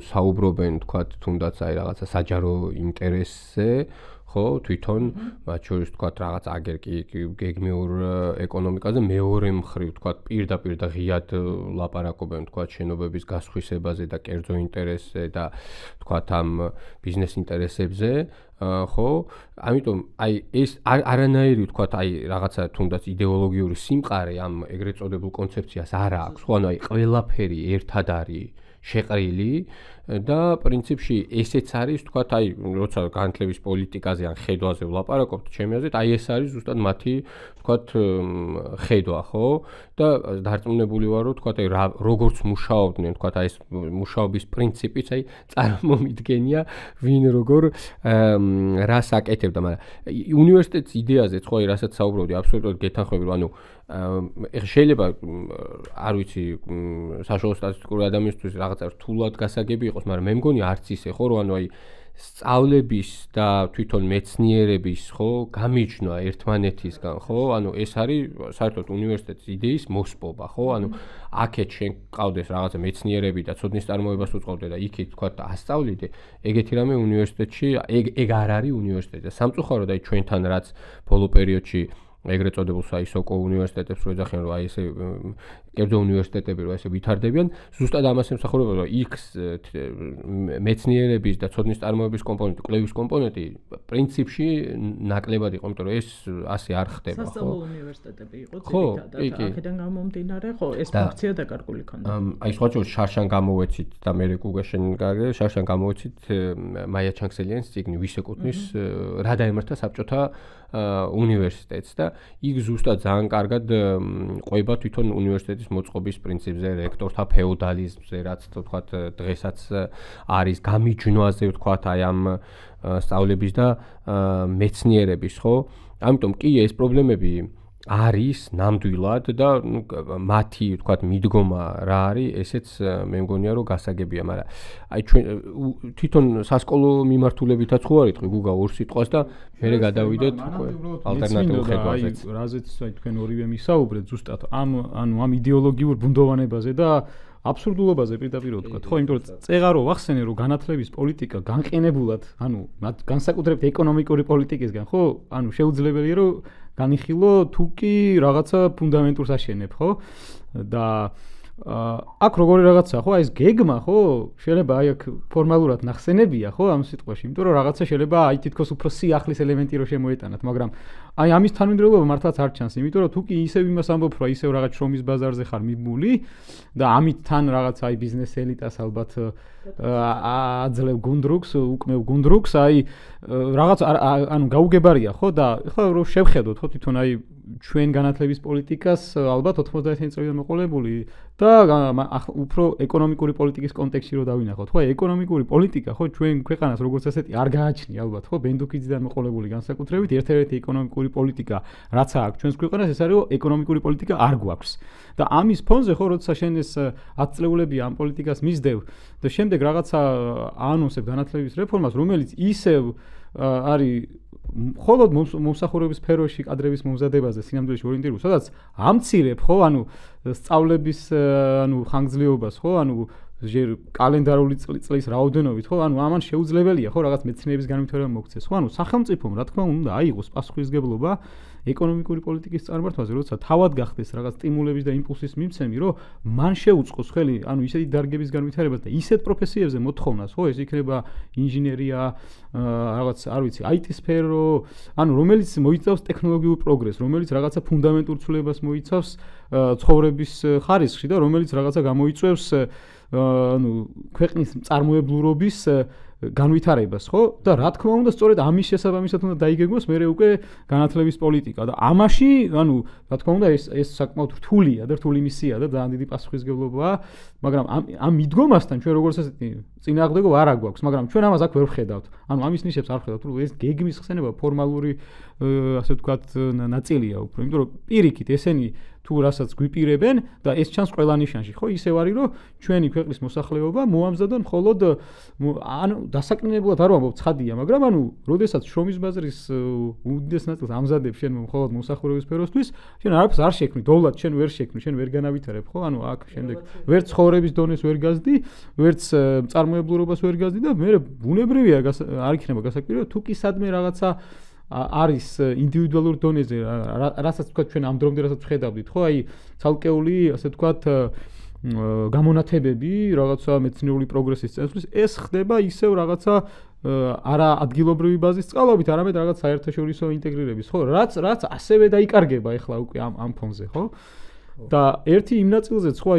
საუბრობენ თქვათ თუნდაც აი რაღაცა საჯარო ინტერესზე ხო თვითონ მათ შორის თქვათ რაღაც აგერ კი გეგმიურ ეკონომიკაზე მეორე მხრივ თქვათ პირდაპირ და ღიად ლაპარაკობენ თქვათ შენობების გასხვისებაზე და კერძო ინტერესზე და თქვათ ამ ბიზნეს ინტერესებზე ხო ამიტომ აი ეს არანაირი თქვათ აი რაღაცა თუნდაც იდეოლოგიური სიმყარე ამ ეგრეთ წოდებულ კონცეფციას არ აქვს ხო ანუ აი ყველაფერი ერთად არის შეყრილი და პრინციპში ესეც არის თქვათ აი როცა განათლების პოლიტიკაზე ან ხედვაზე ვლაპარაკობთ ჩემი აზრით აი ეს არის ზუსტად მათი თქვათ ხედვა ხო და დარწმუნებული ვარ რომ თქვათ აი როგორც მუშაობდნენ თქვათ აი ეს მუშაობის პრინციპიც აი წარმომიდგენია ვინ როგორ რას აკეთებდა მაგრამ უნივერსიტეტის იდეაზეც ხო აი რასაც საუბრობდი აბსოლუტურად გეთანხმები რომ ანუ შეიძლება არ ვიცი საშუალო სტატისტიკური ადამიანისთვის რაღაცა რთულად გასაგები იყოს, მაგრამ მე მგონი არც ისე ხო რომ ანუ აი სწავლების და თვითონ მეცნიერების ხო გამიჯნა ერთმანეთისგან ხო ანუ ეს არის საერთოდ უნივერსიტეტის იდეის მოსპობა ხო ანუ აქეთ შენ ყავდეს რაღაცა მეცნიერები და ცოდნის წარმოებას უწყობდე და იქით თქვა ასწავლიდე ეგეთი რამე უნივერსიტეტში ეგ არ არის უნივერსიტეტი და სამწუხაროდ აი ჩვენთან რაც ბოლო პერიოდში ეგრეთ წოდებულ აი სოკო უნივერსიტეტებს რო ეძახიან რომ აი ესე კერძო უნივერსიტეტები რო ესე ვითარდებიან ზუსტად ამას ემსახურება რომ იქ მეცნიერების და ცოდნის წარმოების კომპონენტი კვლევის კომპონენტი პრინციპში ნაკლებად იყო იმიტომ რომ ეს ასე არ ხდება ხო სასწავლო უნივერსიტეტები იყო ძირითადად აქედან გამომდინარე ხო ეს ფუნქცია დაკარგული ქონდა აი სხვა შორის შარშან გამოვეცით და მე გუგაშენ გარდა შარშან გამოვეცით მაია ჩანგსელიანის წიგნი ვის ეკუთვნის რა დაემართა საბჭოთა უნივერსიტეტს და იქ ზუსტად ძალიან კარგად ყვება თვითონ უნივერსიტეტის მოწყობის პრინციპზე, რექტორთა ფეოდალიზმზე, რაც თქვათ დღესაც არის გამიჯნვაზე თქვათ აი ამ სწავლების და მეცნიერების, ხო? ამიტომ კი ეს პრობლემები არის ნამდვილად და მათი თქვათ მიდგომა რა არის, ესეც მე მგონია რომ გასაგებია, მაგრამ აი ჩვენ თვითონ სასკოლო მიმართულებითაც ხო არის გუგა ორ სიტყვას და მე გადავიდეთ ალტერნატიულ ხედვაზეც. რაზეც აი თქვენ ორივე მისაუბრეთ ზუსტად ამ იდეოლოგიურ ბუნდოვანებაზე და აბსურდულობაზე პირდაპირ ვთქვა, ხო, იმიტომ რომ წეღარო ვახსენე, რომ განათლების პოლიტიკა განყენებულად, განსაკუთრებით ეკონომიკური პოლიტიკისგან, ხო, შეუძლებელია რომ განიხილო თუ კი რაღაცა ფუნდამენტურს აშენებ, ხო? და აქ როგორი რაღაცაა, ხო, ეს გეგმა, ხო, შეიძლება აქ ფორმალურად ნახსენებია, ხო, ამ სიტყვაში, იმიტომ რომ რაღაცა შეიძლება თითქოს უფრო სიახლის ელემენტი რო შემოეტანათ, მაგრამ ამის თანმიმდევრობა მართლაც არ ჩანს, იმიტომ რომ თუ კი ისევ იმას ამბობ, რომ ისევ რაღაც შრომის ბაზარზე ხარ მიბმული და ამით თან რაღაცა ბიზნეს ელიტას ალბათ აძლევ გუნდრუქს, უკმევ გუნდრუქს, რაღაც გაუგებარია, ხო, და ეხლა რო შევხედოთ, ხო, თვითონ ჩვენ განათლების პოლიტიკას ალბათ 90-იანი წლებიდან მოყოლებული და უფრო ეკონომიკური პოლიტიკის კონტექსტში რო დავინახოთ, ხო, ეკონომიკური პოლიტიკა, ხო, ჩვენ ქვეყანას როგორც ასეთი არ გააჩნია ალბათ, ხო, ბენდუკიძიდან მოყოლებული განსაკუთრებით, ერთ-ერთი ეკონომიკური პოლიტიკა, რაც აქვს ჩვენს ქვეყანას, ეს არის ეკონომიკური პოლიტიკა არ გვაქვს. და ამის ფონზე, ხო, როცა შენ ეს 10 წლეულები ამ პოლიტიკას მისდევ და შემდეგ რაღაცა აანონსებ განათლების რეფორმას, რომელიც ისევ არის მხოლოდ მომსახურების სფეროში კადრების მომზადებაზე სინამდვილეში ორიენტირებული, სადაც ამცირებ, ხო, სწავლების ხანგრძლივობას, ხო, ჯერ კალენდარული წლის რაოდენობით, ხო, ამან შეუძლებელია, ხო, რაღაც მეცნიერების განვითარება მოგცეს, ხო, სახელმწიფომ, რა თქმა უნდა, აიღოს პასუხისმგებლობა ეკონომიკური პოლიტიკის წარმართვაზე, როცა თავად გახდეს რაღაც სტიმულების და იმპულსის მიმცემი, რომ მან შეუწყოს ხელი, ისეთი დარგების განვითარებას და ისეთ პროფესიებზე მოთხოვნას, ხო, ეს იქნება ინჟინერია, რაღაც, არ ვიცი, IT სფერო, რომელიც მოიცავს ტექნოლოგიურ პროგრესს, რომელიც რაღაცა ფუნდამენტურ ცვლილებას მოიცავს ცხოვრების ხარისხში და რომელიც რაღაცა გამოიწვევს ქვეყნის წარმოებლურობის განვითარებას, ხო? და რა თქმა უნდა, სწორედ ამის შესაბამისად უნდა დაიგეგმოს მერე უკვე განათლების პოლიტიკა და ამაში, რა თქმა უნდა, ეს საკმაოდ რთულია და რთული მისია და ძალიან დიდი პასუხისმგებლობაა, მაგრამ ამ მიდგომასთან ჩვენ როგორც ასეთი წინააღმდეგობა არ აგვაქვს, მაგრამ ჩვენ ამას აქ ვერ ვხედავთ. ამის ნიშნებს არ ვხედავთ, რომ ეს გეგმის ხსენება ფორმალური, ასე ვთქვათ, ნაწილია უფრო, იმიტომ რომ პირიქით ესენი თუ რასაც გვიპირებენ და ეს ჩანს ყველა ნიშანში, ხო, ისევ არის, რომ ჩვენი ქვეყნის მოსახლეობა მოამზადონ მხოლოდ დასაკნინებლად არ ვამბობ ცხადია, მაგრამ როდესაც შრომის ბაზრის უდიდეს ნაწილს ამზადებ შენ მხოლოდ მომსახურების სფეროსთვის, შენ არაფერს არ შექმნი, დოვლად შენ ვერ შექმნი, შენ ვერ განავითარებ, ხო, აქ შემდეგ ვერც ცხოვრების დონეს ვერ გაზდი, ვერც წარმოებლურობას ვერ გაზდი და მე ბუნებრივია არ იქნება გასაკვირი, თუ კი სადმე რაღაცა არის ინდივიდუალურ დონეზე, რასაც თქვა ჩვენ ამ დრომდე რასაც ვხედავდით, ხო, ცალკეული, ასე ვთქვათ, გამონათებები, რაღაცა მეცნიერული პროგრესის წესთვის, ეს ხდება ისევ რაღაცა არა ადგილობრივი ბაზის წყალობით, არამედ რაღაც საერთაშორისო ინტეგრირების, ხო, რაც ასევე დაიკარგება ახლა უკვე ამ ფონზე, ხო? და ერთი იმ ნაწილზეც ხო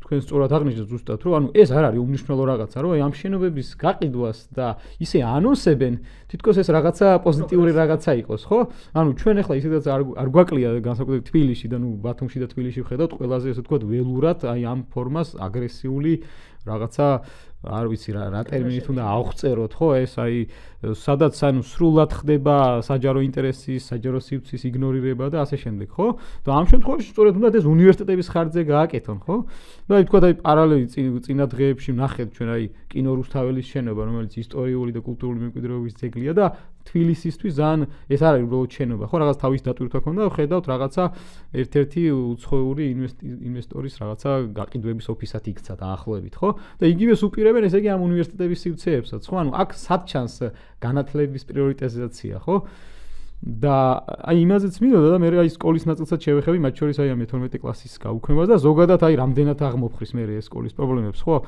თქვენ სწორად აღნიშნეთ ზუსტად რომ ეს არ არის უმნიშვნელო რაღაცა რომ ამ შენობების გაყიდვას და ისე ანონსებენ თითქოს ეს რაღაცა პოზიტიური რაღაცა იყოს ხო ჩვენ ახლა ისედაც არ გვაკლია განსაკუთრებით თბილისში და ბათუმში და თბილისში ვხედავთ ყველაზე ესე ვთქვათ ველურად ამ ფორმას აგრესიული რაღაცა არ ვიცი რა ტერმინით უნდა ავღწეროთ ხო ეს სადაც სრულად ხდება საჯარო ინტერესის, საჯარო სივრცის იგნორირება და ასე შემდეგ, ხო? და ამ შემთხვევაში სწორედ უნდა ეს უნივერსიტეტების ხარჯზე გააკეთონ, ხო? და თქვა პარალელი წინა დღეებში ვნახეთ ჩვენ კინო რუსთაველის შენობა, რომელიც ისტორიული და კულტურული მემკვიდრეობის ძეგლია და თბილისისთვის ძალიან ეს არ არის უბრალოდ შენობა, ხო? რაღაც თავის დატვირთვა ქონდა, ხედავთ რაღაცა ერთ-ერთი უცხოური ინვესტორის რაღაცა გაყიდვების ოფისად იქცა დაახლოებით, ხო? და იგივეს უპირებენ ესე იგი ამ უნივერსიტეტების სივრცეებსაც, ხო? აქ სად ჩანს განათლების პრიორიტიზაცია, ხო? და იმაზეც მინდოდა და მე სკოლის ნაწილსაც შევეხები, მათ შორის ამ 12 კლასის გაუქმებას და ზოგადად რამდენად აღმოფხრის მე ეს სკოლის პრობლემებს, ხო?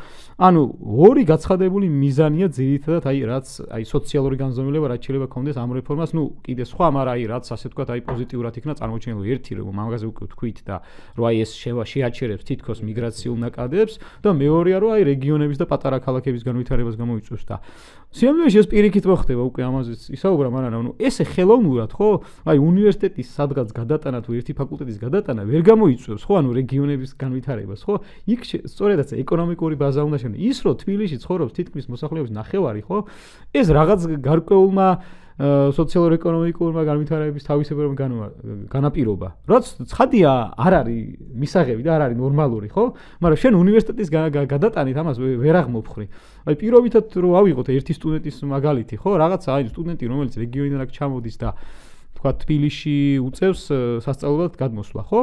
ორი გაცხადებული მიზანია ძირითადად რაც სოციალური განზომილება რაც შეიძლება კონდეს ამ რეფორმას, კიდე სხვა, მაგრამ რაც ასე ვთქვათ, პოზიტიურად იქნა წარმოჩენილი ერთი რომ ამაზე უკვე ვთქვით და რომ ეს შეაჩერებს თითქოს მიგრაციულ ნაკადებს და მეორეა რომ რეგიონების და პატარა ქალაქების განვითარებას გამოიწვევს და სიამოვნებაში ეს პირიქით მოხდება უკვე ამაზეც ისაუბრა, მაგრამ ესე ხელოვნურად ხო? უნივერსიტეტის სადღაც გადატანა თუ ერთი ფაკულტეტის გადატანა ვერ გამოიწვევს, ხო? რეგიონების განვითარებას, ხო? იქ სწორედაც ეკონომიკური ბაზა უნდა შექმნას. ის რომ თბილისში ცხოვრობს თითქმის მოსახლეობის ნახევარი, ხო? ეს რაღაც გარკვეულმა სოციალურ-ეკონომიკურმა განვითარების თავისებურებამ განაპირობა. რაც ცხადია არ არის მისაღები და არ არის ნორმალური, ხო? მაგრამ შენ უნივერსიტეტის გადატანით ამას ვერ აღმოფხრი. პირობითად რომ ავიღოთ ერთი სტუდენტის მაგალითი, ხო? რაღაცა სტუდენტი რომელიც რეგიონიდან აქ ჩამოდის და თქვა თბილისში უწევს სასწავლებლად გადმოსვლა, ხო?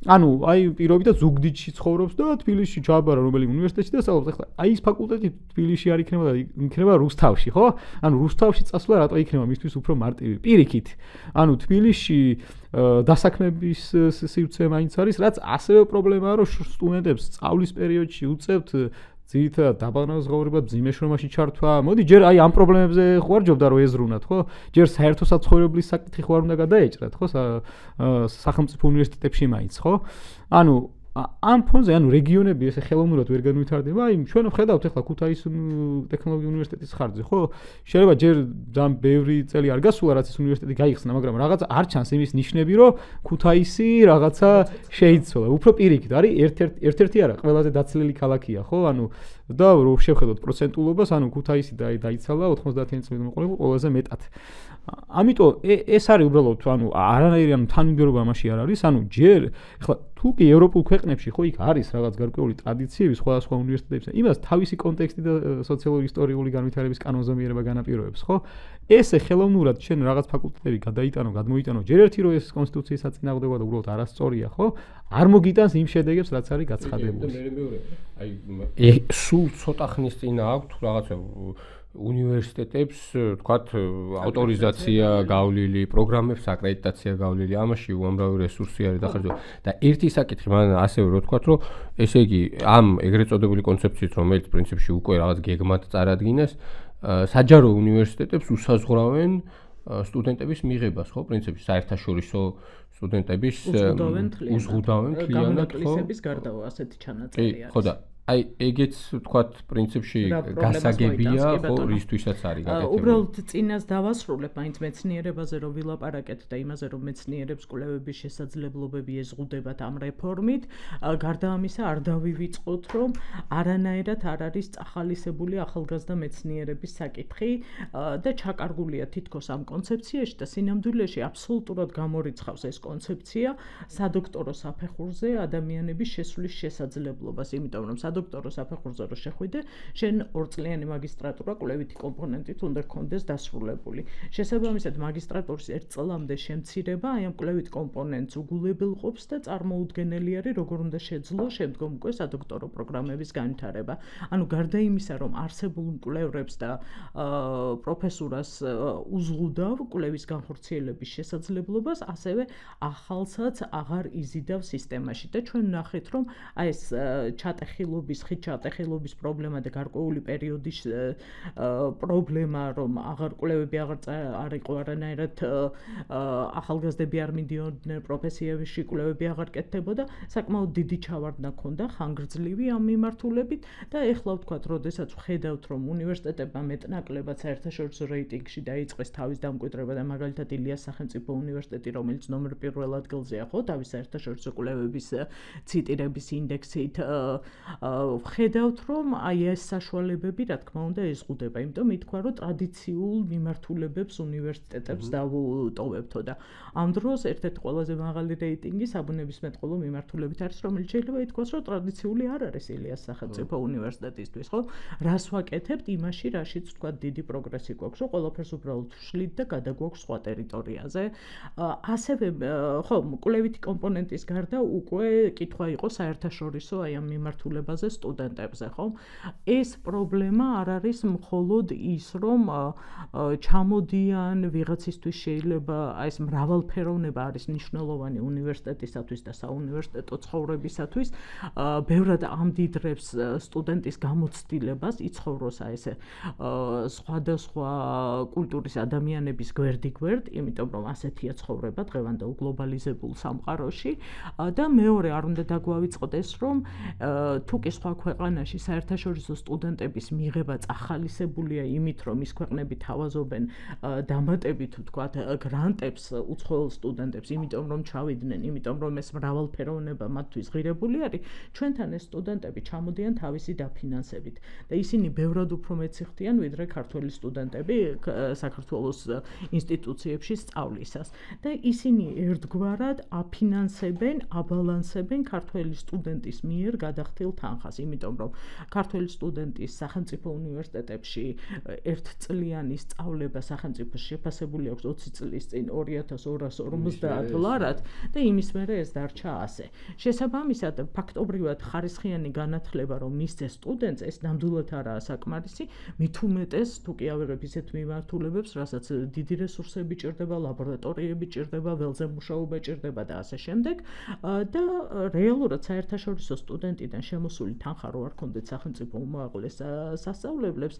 ანუ აი პირობითად ზუგდიდში ცხოვრობს და თბილისში ჩააბარა რომელი უნივერსიტეტში და სწავლობს. ახლა აი ეს ფაკულტეტი თბილისში არ იქნება და იქნება რუსთავში, ხო? ანუ რუსთავში წასვლა რატო იქნება მისთვის უფრო მარტივი? პირიქით. ანუ თბილისში დასაქმების სივრცე მაინც არის, რაც ასევე პრობლემაა, რომ სტუდენტებს სწავლის პერიოდში უწევთ ძირითადად დაბანაზღაურება, ძიმე შრომაში ჩართვა. მოდი ჯერ აი ამ პრობლემებზე ხوارჯობდა რომ ეზრუნათ, ხო? ჯერ საერთო საცხოვრებლის საკითხი ხوار უნდა გადაეჭრათ, ხო? სახელმწიფო უნივერსიტეტებში მაინც, ხო? ანუ ამ ფონზე, ანუ რეგიონები ესე ხელოვნურად ვერ განვითარდება. აი ჩვენ ვხედავთ ახლა ქუთაისის ტექნოლოგიურ უნივერსიტეტის ხარჯზე, ხო? შეიძლება ჯერ ძალიან ბევრი წელი არ გასულა, რაც ეს უნივერსიტეტი გაიხსნა, მაგრამ რაღაცა არ ჩანს იმის ნიშნები, რომ ქუთაისი რაღაცა შეიცვალა. უფრო პირიქით, არის ერთ-ერთი არა, ყველაზე დაცლილი ქალაქია, ხო? ანუ და რო შევხედოთ პროცენტულობას, ანუ ქუთაისი დაიცალა 90-იან წლებში ყველაზე მეტად. ამიტომ ეს არის უბრალოდ ანუ არანაირი ანუ თანმიმდევრობა ამაში არ არის, ანუ ჯერ ახლა თუ კი ევროპულ ქვეყნებში ხო იქ არის რაღაც გარკვეული ტრადიციები სხვადასხვა უნივერსიტეტებში, იმას თავისი კონტექსტი და სოციალურ-ისტორიული განვითარების კანონზომიერება განაპირობებს, ხო? ესე ხელოვნურად ჩვენ რაღაც ფაკულტეტები გადმოიტანო, ჯერ ერთი რომ ეს კონსტიტუციის საწინააღმდეგოა და უბრალოდ არასწორია, ხო? არ მოგიტანს იმ შედეგებს, რაც არის გაცხადებული. აი სულ ცოტა ხნის წინ აქვს რაღაცა უნივერსიტეტებს, თქვათ, ავტორიზაცია გავლილი, პროგრამებს აკრედიტაცია გავლილი, ამაში უამრავი რესურსი არის დახარჯული და ერთი საკითხი მან ასევე რო თქვათ, რომ ესე იგი ამ ეგრეთ წოდებული კონცეფციით, რომელიც პრინციპში უკვე რაღაც გეგმად წარადგინეს, საჯარო უნივერსიტეტებს უსაზღვრავენ სტუდენტების მიღებას, ხო, პრინციპში საერთაშორისო სტუდენტების უზღუდავენ გამონაკლისების გარდა ასეთი ჩანაწერი არის. ხო და აი ეგეც თქვათ პრინციპში გასაგებია, ხო, რისთვისაც არის გაკეთებული. უბრალოდ წინას დავასრულებ მაინც მეცნიერებაზე რომ ვილაპარაკეთ და იმაზე რომ მეცნიერებს კვლევების შესაძლებლობები ეზღუდებათ ამ რეფორმით, გარდა ამისა არ დავივიწყოთ რომ არანაირად არ არის წახალისებული ახალგაზრდა მეცნიერების საკითხი და ჩაკარგულია თითქოს ამ კონცეფციაში და სინამდვილეში აბსოლუტურად გამორიცხავს ეს კონცეფცია სადოქტორო საფეხურზე ადამიანების შესვლის შესაძლებლობას, იმიტომ რომ სადოქტორო საფეხურზე რო შეხვიდე, შენ 2 წლიანი მაგისტრატურა კვლევითი კომპონენტით უნდა გქონდეს დასრულებული. შესაბამისად, მაგისტრატურის 1 წლამდე შემცირება აი ამ კვლევით კომპონენტს უგულებელყოფს და წარმოუდგენელი არის, როგორ უნდა შეძლო შემდგომ უკვე სადოქტორო პროგრამების განვითარება. ანუ გარდა იმისა, რომ არსებულ მკვლევრებს და პროფესურას უზღუდავ კვლევის განხორციელების შესაძლებლობას, ასევე ახალსაც აღარ იზიდავ სისტემაში და ჩვენ ვნახეთ, რომ აი ეს ხით ჩატეხილობის პრობლემა და გარკვეული პერიოდის პრობლემა, რომ კვლევები არ იყო არანაირად ახალგაზრდები არ მიდიოდნენ პროფესიებში, კვლევები აღარ კეთდებოდა, საკმაოდ დიდი ჩავარდნა ჰქონდა ხანგრძლივი ამ მიმართულებით და ეხლა ვთქვათ, როდესაც ვხედავთ, რომ უნივერსიტეტებმა მეტნაკლებად საერთაშორისო რეიტინგში დაიწყეს თავის დამკვიდრება და მაგალითად ილიას სახელმწიფო უნივერსიტეტი, რომელიც ნომერ 1 ადგილზეა, ხო, თავის საერთაშორისო კვლევების ციტირების ინდექსით ვხედავთ, რომ აი ეს საშუალებები, რა თქმა უნდა, ეზღუდება, იმიტომ ითქვა, რომ ტრადიციულ მიმართულებებს უნივერსიტეტებს დავუტოვებთო და ამ დროს ერთ-ერთი ყველაზე მაღალი რეიტინგი საბუნებისმეტყველო მიმართულებით არის, რომელიც შეიძლება ითქვას, რომ ტრადიციული არ არის ილიას სახელმწიფო უნივერსიტეტისთვის, ხო? რას ვაკეთებთ იმაში, რაშიც თქვა დიდი პროგრესი გვაქვს, რომ ყველაფერს უბრალოდ ვშლით და გადაგვაქვს სხვა ტერიტორიაზე. ასევე, ხო, კვლევითი კომპონენტის გარდა უკვე კითხვა იყო საერთაშორისო აი ამ მიმართულებაზე სტუდენტებზე, ხო? ეს პრობლემა არ არის მხოლოდ ის, რომ ჩამოდიან ვიღაცისთვის შეიძლება აი ეს მრავალფეროვნება არის მნიშვნელოვანი უნივერსიტეტისათვის და საუნივერსიტეტო ცხოვრებისათვის, ბევრად ამდიდრებს სტუდენტის გამოცდილებას იცხოვროს აი ესე სხვადასხვა კულტურის ადამიანების გვერდიგვერდ, იმიტომ რომ ასეთია ცხოვრება დღევანდელ გლობალიზებულ სამყაროში და მეორე არ უნდა დაგვავიწყდეს, რომ თუ კი სხვა ქვეყანაში საერთაშორისო სტუდენტების მიღება წახალისებულია იმით, რომ ის ქვეყნები თავაზობენ დამატებით ვთქვათ გრანტებს უცხოელ სტუდენტებს, იმიტომ რომ ჩავიდნენ, იმიტომ რომ ეს მრავალფეროვნება მათთვის ღირებული არის, ჩვენთან ეს სტუდენტები ჩამოდიან თავისი დაფინანსებით და ისინი ბევრად უფრო მეცი ხდიან, ვიდრე ქართველი სტუდენტები საქართველოს ინსტიტუციებში სწავლისას და ისინი ერთგვარად აფინანსებენ, აბალანსებენ ქართველი სტუდენტის მიერ გადახდილ თანხებს. თანხას, იმიტომ რომ ქართველი სტუდენტის სახელმწიფო უნივერსიტეტებში ერთწლიანი სწავლება სახელმწიფოში შეფასებული აქვს 20 წლის წინ $2250 და იმის მერე ეს დარჩა ასე. შესაბამისად, ფაქტობრივად ხარისხიანი განათლება რომ მისცეს სტუდენტს, ეს ნამდვილად არაა საკმარისი, მით უმეტეს თუ კი ავიღებ ისეთ მიმართულებებს, რასაც დიდი რესურსები ჭირდება, ლაბორატორიები ჭირდება, ველზე მუშაობა ჭირდება და ასე შემდეგ და რეალურად საერთაშორისო სტუდენტიდან შემოსული თანხა რო არ ქონდეთ სახელმწიფო უმაღლეს სასწავლებლებს,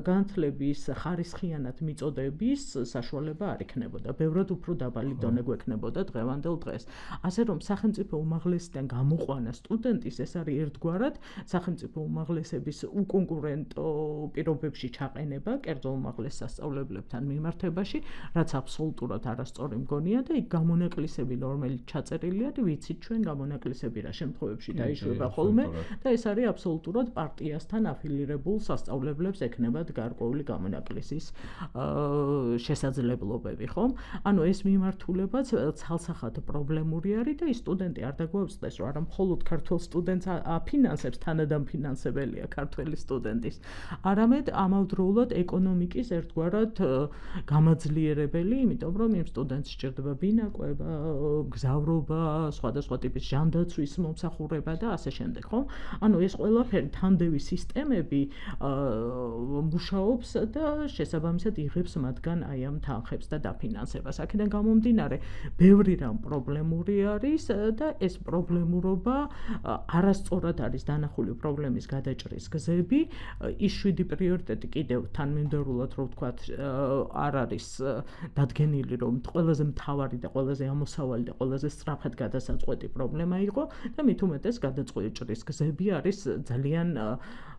განათლების ხარისხიანად მიწოდების საშუალება არ იქნებოდა. ბევრად უფრო დაბალი დონე გვექნებოდა დღევანდელ დღეს. ასე რომ სახელმწიფო უმაღლესიდან გამოყვანა სტუდენტის ეს არის ერთგვარად სახელმწიფო უმაღლესების უკონკურენტო პირობებში ჩაყენება კერძო უმაღლეს სასწავლებლებთან მიმართებაში, რაც აბსოლუტურად არასწორი მგონია და იქ გამონაკლისები რომელიც ჩაწერილია, ვიცით ჩვენ გამონაკლისები რა შემთხვევებში დაიშვება ხოლმე და ეს არის აბსოლუტურად პარტიასთან აფილირებულ სასწავლებლებს ექნებათ გარკვეული გამონაკლისის შესაძლებლობები, ხო? ანუ ეს მიმართულებაც ცალსახად პრობლემური არის და ის სტუდენტი არ დაგვაუწყდეს, რომ არა მხოლოდ ქართულ სტუდენტს აფინანსებს, თანადამფინანსებელია ქართველი სტუდენტის, არამედ ამავდროულად ეკონომიკის ერთგვარად გამაძლიერებელი, იმიტომ რომ იმ სტუდენტს სჭირდება ბინაკვება, გზავრობა, სხვადასხვა ტიპის ჟანდაცვის მომსახურება და ასე შემდეგ, ხო? ანუ ეს ყველაფერი თანდევი სისტემები მუშაობს და შესაბამისად იღებს მათგან აი ამ თანხებს და დაფინანსებას. აქედან გამომდინარე, ბევრი რამ პრობლემური არის და ეს პრობლემურობა არასწორად არის დანახული პრობლემის გადაჭრის გზები. ის 7 პრიორიტეტი კიდევ თანმიმდევრულად რო ვთქვათ, არ არის დადგენილი, რომ ყველაზე მთავარი და ყველაზე ამოსავალი და ყველაზე სწრაფად გადასაწყვეტი პრობლემა იყო და მით უმეტეს გადაჭრის გზები არის ძალიან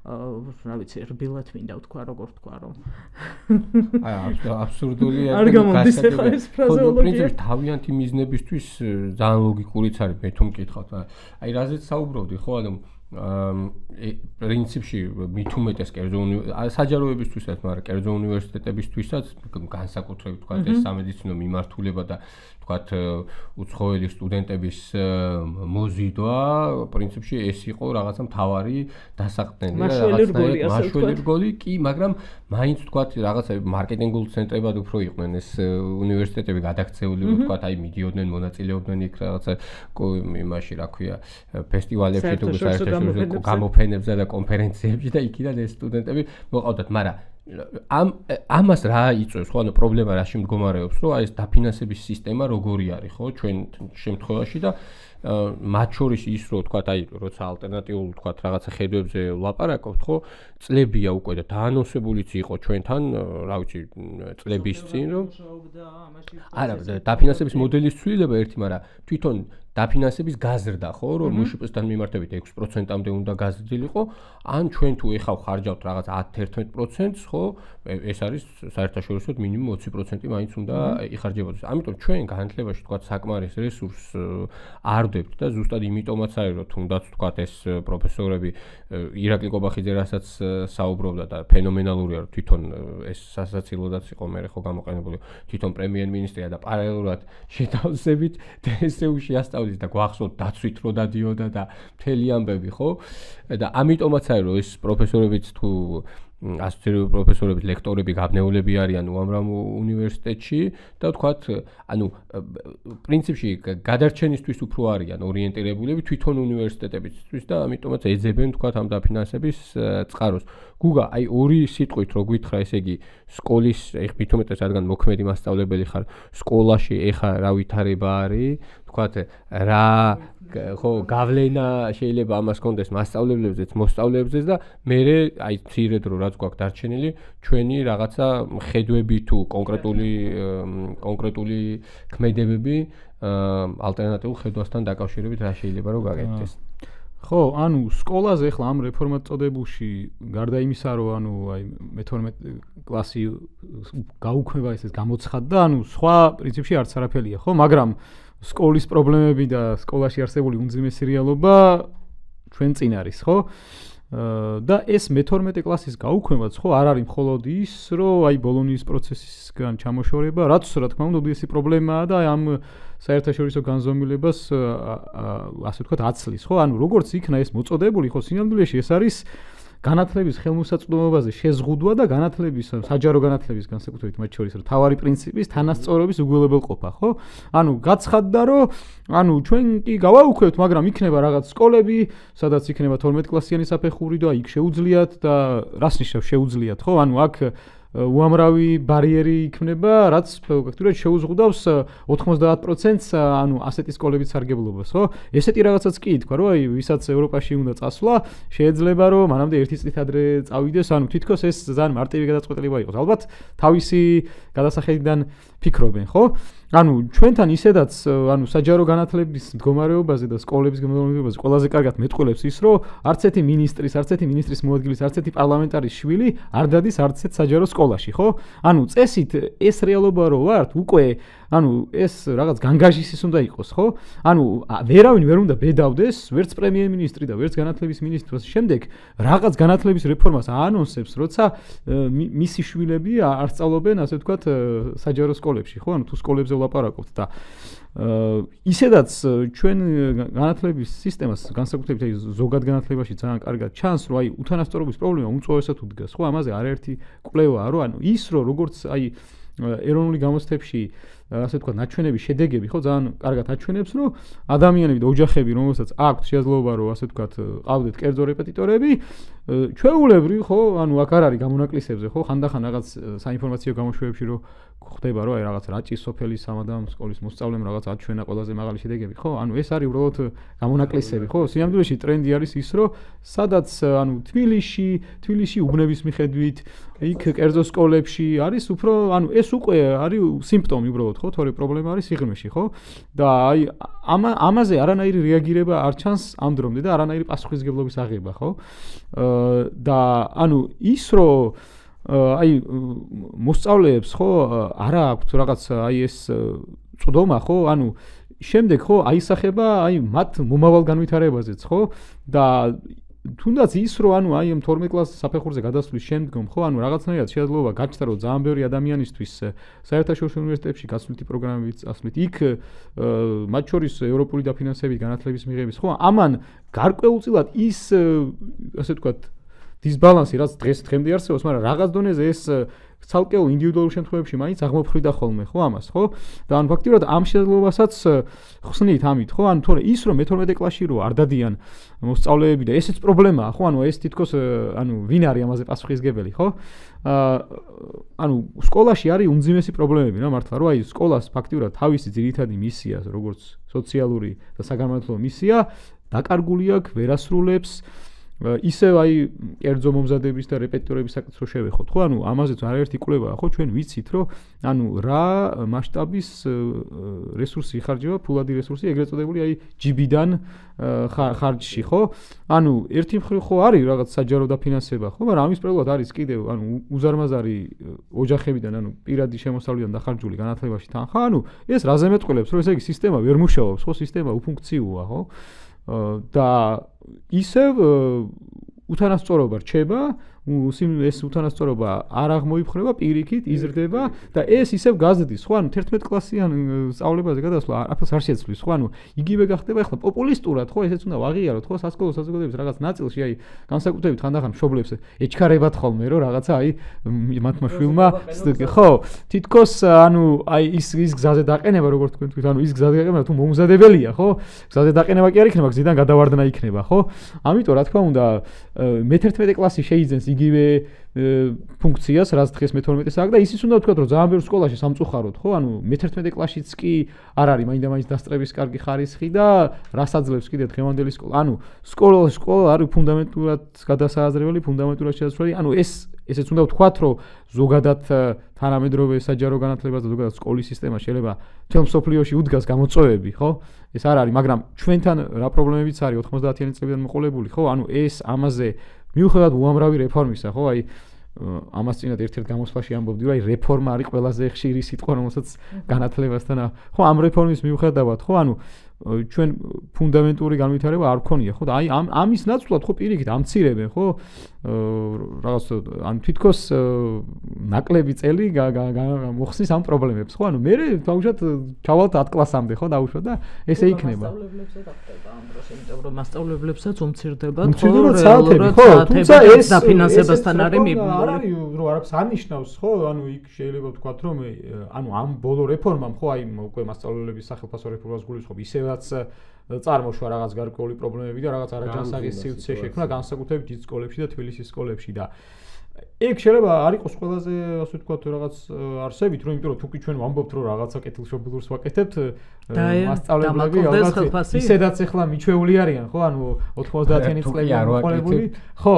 რა ვიცი, რბილად მინდა ვთქვა, როგორ ვთქვა, რომ აბსურდულია არ გამოდის ახლა ეს ფრაზეოლოგია. პრინციპში თავიანთი მიზნებისთვის ძალიან ლოგიკურიც არის, მე თუ მკითხავთ. აი რაზეც საუბრობდი, ხო, ანუ პრინციპში მით უმეტეს კერძო საჯაროებისთვისაც, მაგრამ კერძო უნივერსიტეტებისთვისაც განსაკუთრებით თქვა ეს სამედიცინო მიმართულება და თქვათ უცხოელი სტუდენტების მოზიდვა, პრინციპში ეს იყო რაღაცა მთავარი დასაყრდენი და რაღაცა მაშველი რგოლი კი, მაგრამ მაინც თქვათ რაღაცა მარკეტინგულ ცენტრებად უფრო იყვნენ ეს უნივერსიტეტები გადაქცეული, თქვათ აი მიდიოდნენ, მონაწილეობდნენ იქ რაღაცა იმაში, რა ქვია, ფესტივალებში თუ საერთაშორისო გამოფენებზე და კონფერენციებში და იქიდან ეს სტუდენტები მოყავდათ, მაგრამ ამას რა იწვევს, ხო, ანუ პრობლემა რაში მდგომარეობს, რომ აი ეს დაფინანსების სისტემა როგორი არის, ხო, ჩვენ შემთხვევაში და მათ შორის ის რომ თქვათ, აი როცა ალტერნატიულ თქვათ რაღაცა ხედვებზე ვლაპარაკობთ, ხო, წლებია უკვე და დაანონსებულიც იყო ჩვენთან, რა ვიცი, წლების წინ, რომ არა, დაფინანსების მოდელის ცვლილება ერთი, მაგრამ თვითონ დაფინანსების გაზრდა, ხო, რომ მშპ-სთან მიმართებით 6%-მდე უნდა გაზრდილიყო, ან ჩვენ თუ ეხავ ხარჯავთ რაღაც 10-11%-ს, ხო, ეს არის საერთაშორისოდ მინიმუმ 20% მაინც უნდა იხარჯებოდეს. ამიტომ ჩვენ განათლებაში თქვათ საკმარის რესურსს არ ვდებთ და ზუსტად იმიტომაც არის, რომ თუნდაც თქვათ ეს პროფესორები ირაკლი კობახიძე რასაც საუბრობდა და ფენომენალურია, რომ თვითონ ეს სასაცილოდაც იყო მე ხო გამოყენებული, თვითონ პრემიერ-მინისტრია და პარალელურად შეთავსებით DSU-ში ასწავლის და გვახსოვთ დაცვით რო დადიოდა და მთელი ამბები, ხო? და ამიტომაც არის, რომ ეს პროფესორებიც თუ ასოცირებული პროფესორები, ლექტორები გაბნეულები არიან უამრავ უნივერსიტეტში და ვთქვათ, ანუ პრინციპში გადარჩენისთვის უფრო არიან ორიენტირებულები თვითონ უნივერსიტეტებისთვის და ამიტომაც ეძებენ ვთქვათ ამ დაფინანსების წყაროს. გუგა, აი ორი სიტყვით რო გითხრა, ესე იგი სკოლის, ეხ მით უმეტეს რადგან მოქმედი მასწავლებელი ხარ, სკოლაში ეხა რა ვითარება არის, ვთქვათ, რა ხო გავლენა შეიძლება ამას კონდეს მასწავლებლებზეც, მოსწავლეებზეც და მე აი ცირედ რო რაც გვაქვს დარჩენილი, ჩვენი რაღაცა ხედვები თუ კონკრეტული ქმედებები ალტერნატიულ ხედვასთან დაკავშირებით რა შეიძლება რომ გაკეთდეს. ხო, ანუ სკოლაზე ახლა ამ რეფორმად წოდებულში გარდა იმისა, რომ ანუ აი მე-12 კლასი გაუქმება ესეც გამოცხადდა, ანუ სხვა პრინციპში არც არაფერია, ხო, მაგრამ სკოლის პრობლემები და სკოლაში არსებული უმძიმესი რეალობა ჩვენ წინ არის, ხო? და ეს მე-12 კლასის გაუქმებაც ხო არ არის მხოლოდ ის, რომ აი ბოლონიის პროცესისგან ჩამოშორება, რაც რა თქმა უნდა უდიდესი პრობლემაა და ამ საერთაშორისო განზომილებას ასე ვთქვათ აცლის, ხო? ანუ როგორც იქნა ეს მოწოდებული, ხო, სინამდვილეში ეს არის განათლების ხელმისაწვდომობაზე შეზღუდვა და განათლების საჯარო განათლების განსაკუთრებით მათ შორის მთავარი პრინციპის თანასწორობის უგულებელყოფა, ხო? ანუ გაცხადდა, რომ ანუ ჩვენ კი გავაუქმებთ, მაგრამ იქნება რაღაც სკოლები, სადაც იქნება 12 კლასიანი საფეხური და იქ შეუძლიათ და რას ნიშნავს შეუძლიათ, ხო? ანუ აქ უამრავი ბარიერი იქნება, რაც ფაქტურად შეუზღუდავს 90%-ს, ანუ ასეთი სკოლების სარგებლობას, ხო? ესეთი რაღაცაც კი ითქვა, რომ აი, ვისაც ევროპაში უნდა წასვლა, შეიძლება რომ მანამდე ერთი წლით ადრე წავიდეს, ანუ თითქოს ეს ძალიან მარტივი გადაწყვეტილება იყოს. ალბათ თავისი გადასახედიდან ფიქრობენ, ხო? ანუ ჩვენთან ისედაც, ანუ საჯარო განათლების მდგომარეობაზე და სკოლების მდგომარეობაზე ყველაზე კარგად მეტყველებს ის, რომ არც ერთი მინისტრის მოადგილის, არც ერთი პარლამენტარის შვილი არ დადის არც ერთ საჯარო სკოლაში, ხო? ანუ წესით ეს რეალობა რო ვართ, უკვე ანუ ეს რაღაც განგაჟისის უნდა იყოს, ხო? ანუ ვერავინ ვერ უნდა ბედავდეს, ვერც პრემიერ-მინისტრი და ვერც განათლების მინისტრი შემდეგ რაღაც განათლების რეფორმას აანონსებს, როცა მისი შვილები არ სწავლობენ, ასე ვთქვათ, საჯარო სკოლებში, ხო? ანუ თუ სკოლებზე ვლაპარაკობთ და ისედაც ჩვენ განათლების სისტემას განსაკუთრებით აი ზოგად განათლებაში ძალიან კარგად ჩანს, რომ აი უთანასწორობის პრობლემა უმწვავესად უდგას, ხო? ამაზე არაერთი კვლევაა, რომ ანუ ის რომ როგორც აი ეროვნული გამოცდებში ასე ვთქვათ ნაჩვენების შედეგები ხო ძალიან კარგად აჩვენებს, რომ ადამიანები და ოჯახები, რომელსაც აქვთ შესაძლებლობა, რომ ასე ვთქვათ ყავდეთ კერძო რეპეტიტორები, ჩვეულებრივ ხო, ანუ აქ არ არის გამონაკლისებზე, ხო, ხანდახან რაღაც საინფორმაციო გამოშვებებში რომ ხდება, რომ აი რაღაც რაჭის სოფელის სამადამ სკოლის მოსწავლემ რაღაც აჩვენა ყველაზე მაღალი შედეგები, ხო? ანუ ეს არის უბრალოდ გამონაკლისები, ხო? სინამდვილეში ტრენდი არის ის, რომ სადაც ანუ თბილისში უბნების მიხედვით, იქ კერძო სკოლებში არის უფრო, ანუ ეს უკვე არის სიმპტომი უბრალოდ, ხო? თორე პრობლემა არის სიღრმეში, ხო? და აი ამაზე არანაირი რეაგირება არ ჩანს ამ დრომდე და არანაირი პასუხისმგებლობის აღება, ხო? და ანუ ის რომ აი მოსწავლეებს ხო არა აქვთ რაღაც აი ეს წვდომა ხო ანუ შემდეგ ხო აისახება აი მათ მომავალ განვითარებაზეც ხო და თუნდაც ის რომ ანუ აი 12 კლასის საფეხურზე გადასვლის შემდგომ ხო ანუ რაღაცნაირად შეიძლება გაჩნდა რომ ძალიან ბევრი ადამიანისთვის საერთაშორისო უნივერსიტეტებში გასვლითი პროგრამებიც ასვლით იქ მათ შორის ევროპული დაფინანსებით განათლების მიღების ხო ამან გარკვეულწილად ის ასე ვთქვათ დისბალანსი რაც დღემდე არსებობს, მაგრამ რაღაც დონეზე ეს ცალკეულ ინდივიდუალურ შემთხვევებში მაინც აღმოფხვრიდა ხოლმე, ხო ამას, ხო? და ანუ ფაქტიურად ამ შესაძლებლობასაც ხსნით ამით, ხო? ანუ თორე ის რომ მე-12 კლასში რო არ დადიან მოსწავლეები და ესეც პრობლემაა, ხო? ანუ ეს თითქოს ანუ ვინ არის ამაზე პასუხისმგებელი, ხო? ანუ სკოლაში არის უმძიმესი პრობლემები რა მართლა, რომ აი სკოლას ფაქტიურად თავისი ძირითადი მისია, როგორც სოციალური და საგანმანათლებლო მისია, დაკარგული აქვს, ვერ ასრულებს ისევ აი კერძო მომზადების და რეპეტიტორების საკითხს შევეხოთ, ხო? ანუ ამაზეც არაერთი კვლევაა, ხო? ჩვენ ვიცით, რომ ანუ რა მასშტაბის რესურსი იხარჯება, ფულადი რესურსი, ეგრეთ წოდებული აი ჯიბიდან ხარჯში, ხო? ანუ ერთი მხრივ ხო არის რაღაც საჯარო დაფინანსება, ხო? მაგრამ ამის პრობლემა არის კიდევ ანუ უზარმაზარი ოჯახებიდან, ანუ პირადი შემოსავლიდან დახარჯული განათლებაში თანხა, ანუ ეს რაზე მეტყველებს, რომ ესე იგი სისტემა ვერ მუშაობს, ხო? სისტემა უფუნქციოა, ხო? და ისევ უთანასწორობა რჩება, ეს უთანასწორობა არ აღმოიფხვრება, პირიქით იზრდება და ეს ისევ გაზრდის, ხო, ანუ 11 კლასიან სწავლებაზე გადასვლა არაფერს არ შეცვლის, ხო, ანუ იგივე გახდება ახლა პოპულისტურად, ხო, ესეც უნდა ვაღიაროთ, ხო, სასკოლო საზოგადოების რაღაც ნაწილში, აი, განსაკუთრებით ხანდახან მშობლებს ეჩქარებათ ხოლმე, რომ რაღაცა აი მათმა შვილმა, ხო, თითქოს ანუ აი ის გზაზე დაყენება, როგორც თქვენ თქვით, ანუ ის გზაზე დაყენება თუ მომზადებელია, ხო? გზაზე დაყენება კი არ იქნება, გზიდან გადავარდნა იქნება, ხო? ამიტომ რა თქმა უნდა, მე-11 კლასი შეიძენს იგივე ფუნქციას, რაც დღეს მე-12-ს აქვს და ისიც უნდა ვთქვათ, რომ ძალიან ბევრ სკოლაში სამწუხაროდ, ხო? ანუ მე-11 კლასშიც კი არ არის მაინდა-მაინც დასწრების კარგი ხარისხი და რას აძლევს კიდე დღევანდელი სკოლა. ანუ სკოლა არის ფუნდამენტურად გადასააზრებელი, ფუნდამენტურად შესაძლებელი. ანუ ესეც უნდა ვთქვათ, რომ ზოგადად თანამედროვე საჯარო განათლებას და ზოგადად სკოლის სისტემა შეიძლება თელ მსოფლიოში უდგას გამოწვევები, ხო? ეს არ არის, მაგრამ ჩვენთან რა პრობლემებიც არის 90-იანი წლებიდან მოყოლებული, ხო? ანუ ეს ამაზე მიუხედავად უამრავი რეფორმისა, ხო? აი ამას წინათ ერთ-ერთ გამოსვლაში ამბობდი, რომ აი რეფორმა არის ყველაზე ხშირი სიტყვა, რომელსაც განათლებასთან, ხო, ამ რეფორმის მიუხედავად, ხო? ანუ ჩვენ ფუნდამენტური განვითარება არ გქონია, ხო? და აი ამის ნაცვლად ხო პირიქით ამცირებენ, ხო? რაღაც ან თითქოს ნაკლები წელი მოხსნის ამ პრობლემებს, ხო? ანუ მე თავშად ჩავალთ 10 კლასამდე, ხო, დაუშვათ და ესე იქნება. მასწავლებლებსაც ახდება ამ დროს, იმიტომ რომ მასწავლებლებსაც უმცირდებათ, ხო, რეალურად, ხო, თუმცა ეს დაფინანსებასთან არის მიბმული. არ არის, რომ არაფერს ანიშნავს, ხო? ანუ იქ შეიძლება ვთქვათ, რომ ანუ ამ ბოლო რეფორმამ, ხო, აი უკვე მასწავლებლების სახელმწიფო რეფორმას გულისხმობ, ისევაც წარმოშვა რაღაც გარკვეული პრობლემები და რაღაც არაჯანსაღი სივრცე შექმნა განსაკუთრებით დიდ სკოლებში და თბილისის სკოლებში და ეგ შეიძლება არ იყოს ყველაზე ასე ვთქვათ რაღაც არსებით, რომ იმიტომ რომ თუკი ჩვენ ვამბობთ რომ რაღაცა კეთილშობილურს ვაკეთებთ, მასწავლებლები ალბათ ისედაც ახლა მიჩვეული არიან, ხო? ანუ 90-იანი წლები მოყოლებული, ხო?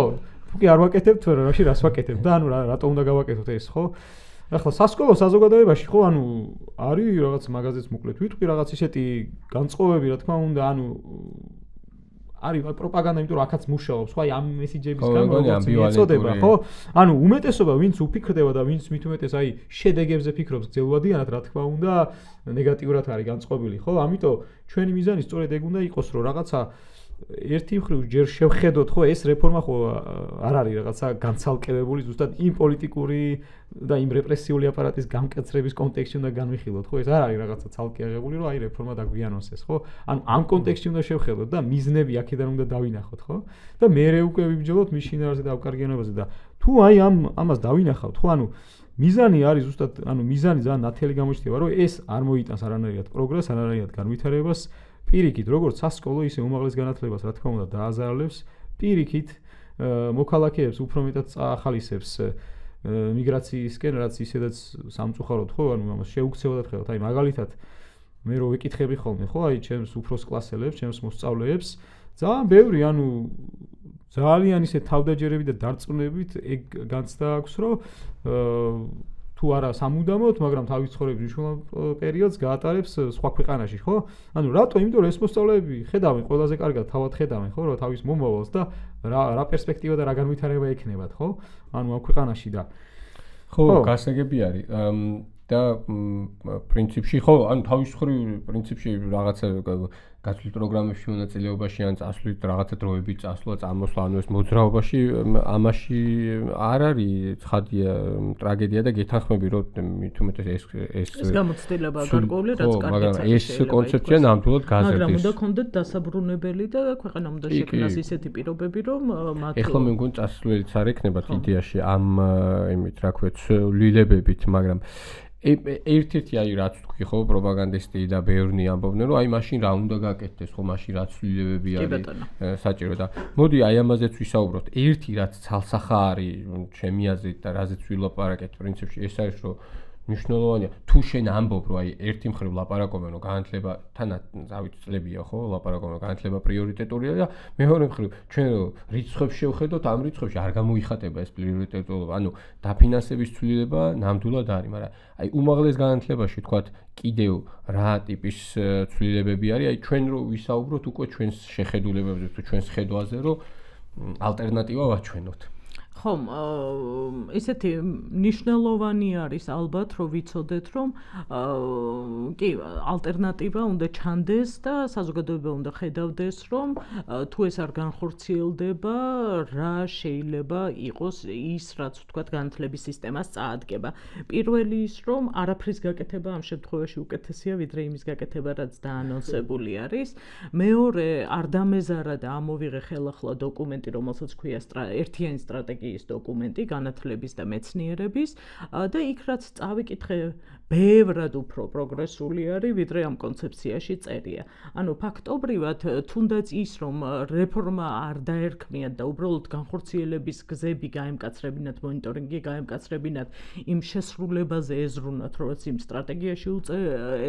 თუკი არ ვაკეთებთ, რაში რას ვაკეთებთ და ანუ რატო უნდა გავაკეთოთ ეს, ხო? ახლა სასკოლო საზოგადოებაში ხო ანუ არის რაღაც მაგაზეც მოკლედ ვიტყვი რაღაც ისეთი განწყობები რა თქმა უნდა ანუ არის პროპაგანდა იმიტომ რომ აქაც მუშაობს ხო აი ამ მესიჯების გამო როგორც ეწოდება ხო ანუ უმეტესობა ვინც უფიქრდება და ვინც მით უმეტეს აი შედეგებზე ფიქრობს გძელვადიანად რა თქმა უნდა ნეგატიურად არის განწყობილი ხო ამიტომ ჩვენი მიზანი სწორედ ეგ უნდა იყოს რომ რაღაცა ერთი მხრივ ჯერ შევხედოთ ხო ეს რეფორმა ხო არ არის რაღაცა განცალკევებული ზუსტად იმ პოლიტიკური და იმ რეპრესიული აპარატის გამკაცრების კონტექსტში უნდა განვიხილოთ ხო ეს არ არის რაღაცა ცალკე აღებული რომ აი რეფორმა დაგვიანოს ეს ხო ანუ ამ კონტექსტში უნდა შევხედოთ და მიზნები აქედან უნდა დავინახოთ ხო და მერე უკვე ვიბრძოლოთ მის შინაარსზე და ავკარგიანობაზე და თუ აი ამას დავინახავთ ხო ანუ მიზანი არის ზუსტად ანუ მიზანი ძალიან ნათელი გამოჩნდება რომ ეს არ მოიტანს არანაირად პროგრესს არანაირად განვითარებას პირიქით როგორც სასკოლო ისე უმაღლეს განათლებას რა თქმა უნდა დააზარალებს პირიქით მოქალაქეებს უფრო მეტად წაახალისებს მიგრაციისკენ რაც ისედაც სამწუხაროდ ხო ანუ ამას შეუქცევადად ხედავთ აი მაგალითად მე რო ვეკითხები ხოლმე ხო აი ჩემს უფროს კლასელებს ჩემს მოსწავლეებს ძალიან ბევრი ანუ ძალიან ისე თავდაჯერები და დარწმუნებით ეგ განცდა აქვს რომ თუ არა სამუდამოდ, მაგრამ თავის ცხოვრების მნიშვნელოვან პერიოდს გაატარებს სხვა ქვეყანაში, ხო? ანუ რატო? იმიტომ რომ ეს მოსწავლეები ხედავენ ყველაზე კარგად თავად ხედავენ, ხო, რომ თავის მომავალს და რა პერსპექტივა და რა განვითარება ექნებათ, ხო? ანუ ამ ქვეყანაში და ხო, გასაგები არის. და პრინციპში ხო, ანუ თავის მხრივ პრინციპში რაღაცა გაცვლით პროგრამებში მონაწილეობაში ან წასვლით რაღაცა დროები წასვლა, წამოსვლა, ანუ ეს მოძრაობაში ამაში არ არის ცხადია ტრაგედია და გეთანხმები რომ თუმეტეს ეს გამოცდილება გარკვეული რაც კარგია. მაგრამ ეს კონცეფცია ნამდვილად გაზრდის. მაგრამ უნდა კონდეთ დასაბრუნებელი და ქვეყანა უნდა შექმნას ისეთი პირობები რომ მათ ეხლა მე მგონი წასვლებიც არ ექნებათ იდეაში ამ იმით რა ქვია ცვლილებებით, მაგრამ ერთ-ერთი აი რაც თქვი ხო პროპაგანდისტი და ბევრნი ამბობდნენ რომ აი მაშინ რა უნდა გაკეთდეს ხო მაშინ რა ცვლილებები არის საჭირო და მოდი აი ამაზეც ვისაუბროთ ერთი რაც ცალსახა არის ჩემი აზრით და რაზეც ვილაპარაკეთ პრინციპში ეს არის რომ მნიშვნელოვანია თუ შენ ამბობ რომ აი ერთი მხრივ ლაპარაკობენ რომ განათლება თანაც ზავით წლებია ხო ლაპარაკობენ რომ განათლება პრიორიტეტულია და მეორე მხრივ ჩვენ რიცხვებს შევხედოთ ამ რიცხვებში არ გამოიხატება ეს პრიორიტეტულობა ანუ დაფინანსების ცვლილება ნამდვილად არის მაგრამ აი უმაღლეს განათლებაში თქვათ კიდევ რა ტიპის ცვლილებები არის აი ჩვენ რო ვისაუბროთ უკვე ჩვენს შეხედულებებზე თუ ჩვენს ხედვაზე რომ ალტერნატივა ვაჩვენოთ ხომ ისეთი ნიშნულოვანი არის ალბათ რომ ვიცოდეთ რომ კი ალტერნატივა უნდა ჩანდეს და საზოგადოება უნდა ხედავდეს რომ თუ ეს არ განხორციელდება რა შეიძლება იყოს ის რაც ვთქვათ განათლების სისტემას წაადგება პირველი ის რომ არაფრის გაკეთება ამ შემთხვევაში უკეთესია ვიდრე იმის გაკეთება რაც დაანონსებული არის მეორე არ დამეზარა და ამოვიღე ხელახლა დოკუმენტი რომელსაც ქვია ერთიანი სტრატეგია ის დოკუმენტი განათლების და მეცნიერების და იქ რაც წავიკითხე ბევრად უფრო პროგრესული არის ვიდრე ამ კონცეფციაში წერია. ანუ ფაქტობრივად თუნდაც ის რომ რეფორმა არ დაერქმიათ და უბრალოდ განხორციელების გზები გაემკაცრებინათ, მონიტორინგი გაემკაცრებინათ, იმ შესრულებაზე ეზრუნათ, როგორც იმ სტრატეგიაში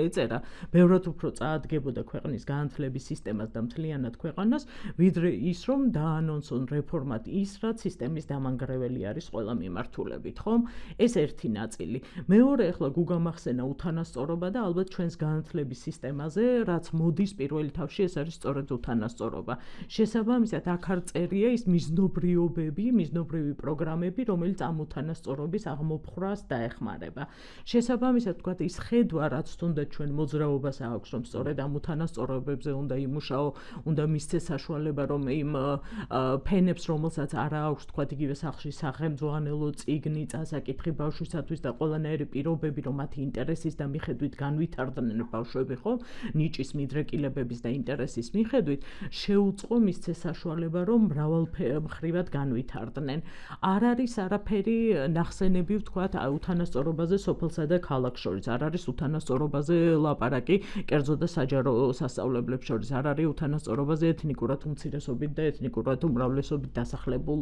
ეწერა, ბევრად უფრო წაადგებოდა ქვეყნის განათლების სისტემას და მთლიანად ქვეყანას, ვიდრე ის რომ დაანონსონ რეფორმად ის რაც სისტემის დამანგრეველი არის ყველა მიმართულებით, ხომ? ეს ერთი ნაწილი. მეორე ახლა გუგა გამახსენა უთანასწორობა და ალბათ ჩვენს განათლების სისტემაზე, რაც მოდის პირველი თავში, ეს არის სწორედ უთანასწორობა. შესაბამისად, აქ არ წერია ის მიზნობრიობები, მიზნობრივი პროგრამები, რომელიც ამ უთანასწორობის აღმოფხვრას დაეხმარება. შესაბამისად, თქვათ, ის ხედვა, რაც თუნდაც ჩვენ მოძრაობას აქვს, რომ სწორედ ამ უთანასწორობებზე უნდა იმუშაო, უნდა მისცეს საშუალება, რომ იმ ფენებს, რომელსაც არ აქვს, თქვათ, იგივე სახლში სახელმძღვანელო წიგნი, წასაკითხი ბავშვისათვის და ყველანაირი პირობები, რომ მათი ინტერესის და მიხედვით განვითარდნენ ბავშვები, ხო? ნიჭის მიდრეკილებების და ინტერესის მიხედვით, შეუწყო მისცეს საშუალება, რომ მრავალმხრივად განვითარდნენ. არ არის არაფერი ნახსენები, ვთქვათ, უთანასწორობაზე სოფელსა და ქალაქს შორის, არ არის უთანასწორობაზე ლაპარაკი კერძო და საჯარო სასწავლებლებს შორის, არ არის უთანასწორობაზე ეთნიკურად უმცირესობით და ეთნიკურად უმრავლესობით დასახლებულ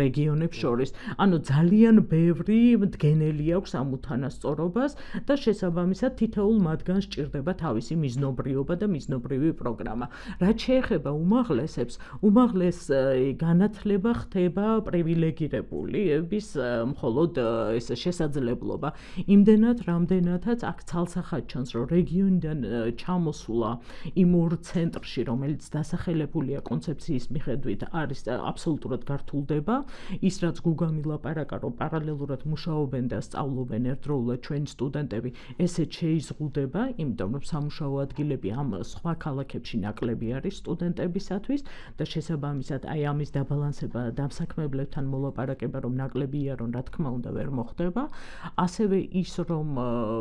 რეგიონებს შორის. ანუ ძალიან ბევრი მდგენელი აქვს ამ უთანასწორობას და შესაბამისად თითოეულ მათგანს სჭირდება თავისი მიზნობრიობა და მიზნობრივი პროგრამა. რაც შეეხება უმაღლესებს, უმაღლეს განათლება ხდება პრივილეგირებულის მხოლოდ ეს შესაძლებლობა. იმდენად, რამდენადაც აქ ცალსახად ჩანს, რომ რეგიონიდან ჩამოსვლა იმ ორ ცენტრში, რომელიც დასახელებულია კონცეფციის მიხედვით, არის აბსოლუტურად გართულდება. ის რაც გუგამი ლაპარაკა, რომ პარალელურად მუშაობენ და სწავლობენ ერთდროულად ჩვენი სტუდენტები, ესეც შეიზღუდება, იმიტომ რომ სამუშაო ადგილები ამ სხვა ქალაქებში ნაკლები არის სტუდენტებისათვის და შესაბამისად აი ამის დაბალანსება დამსაქმებლებთან მოლაპარაკება, რომ ნაკლებია, რომ რა თქმა უნდა ვერ მოხდება. ასევე ის, რომ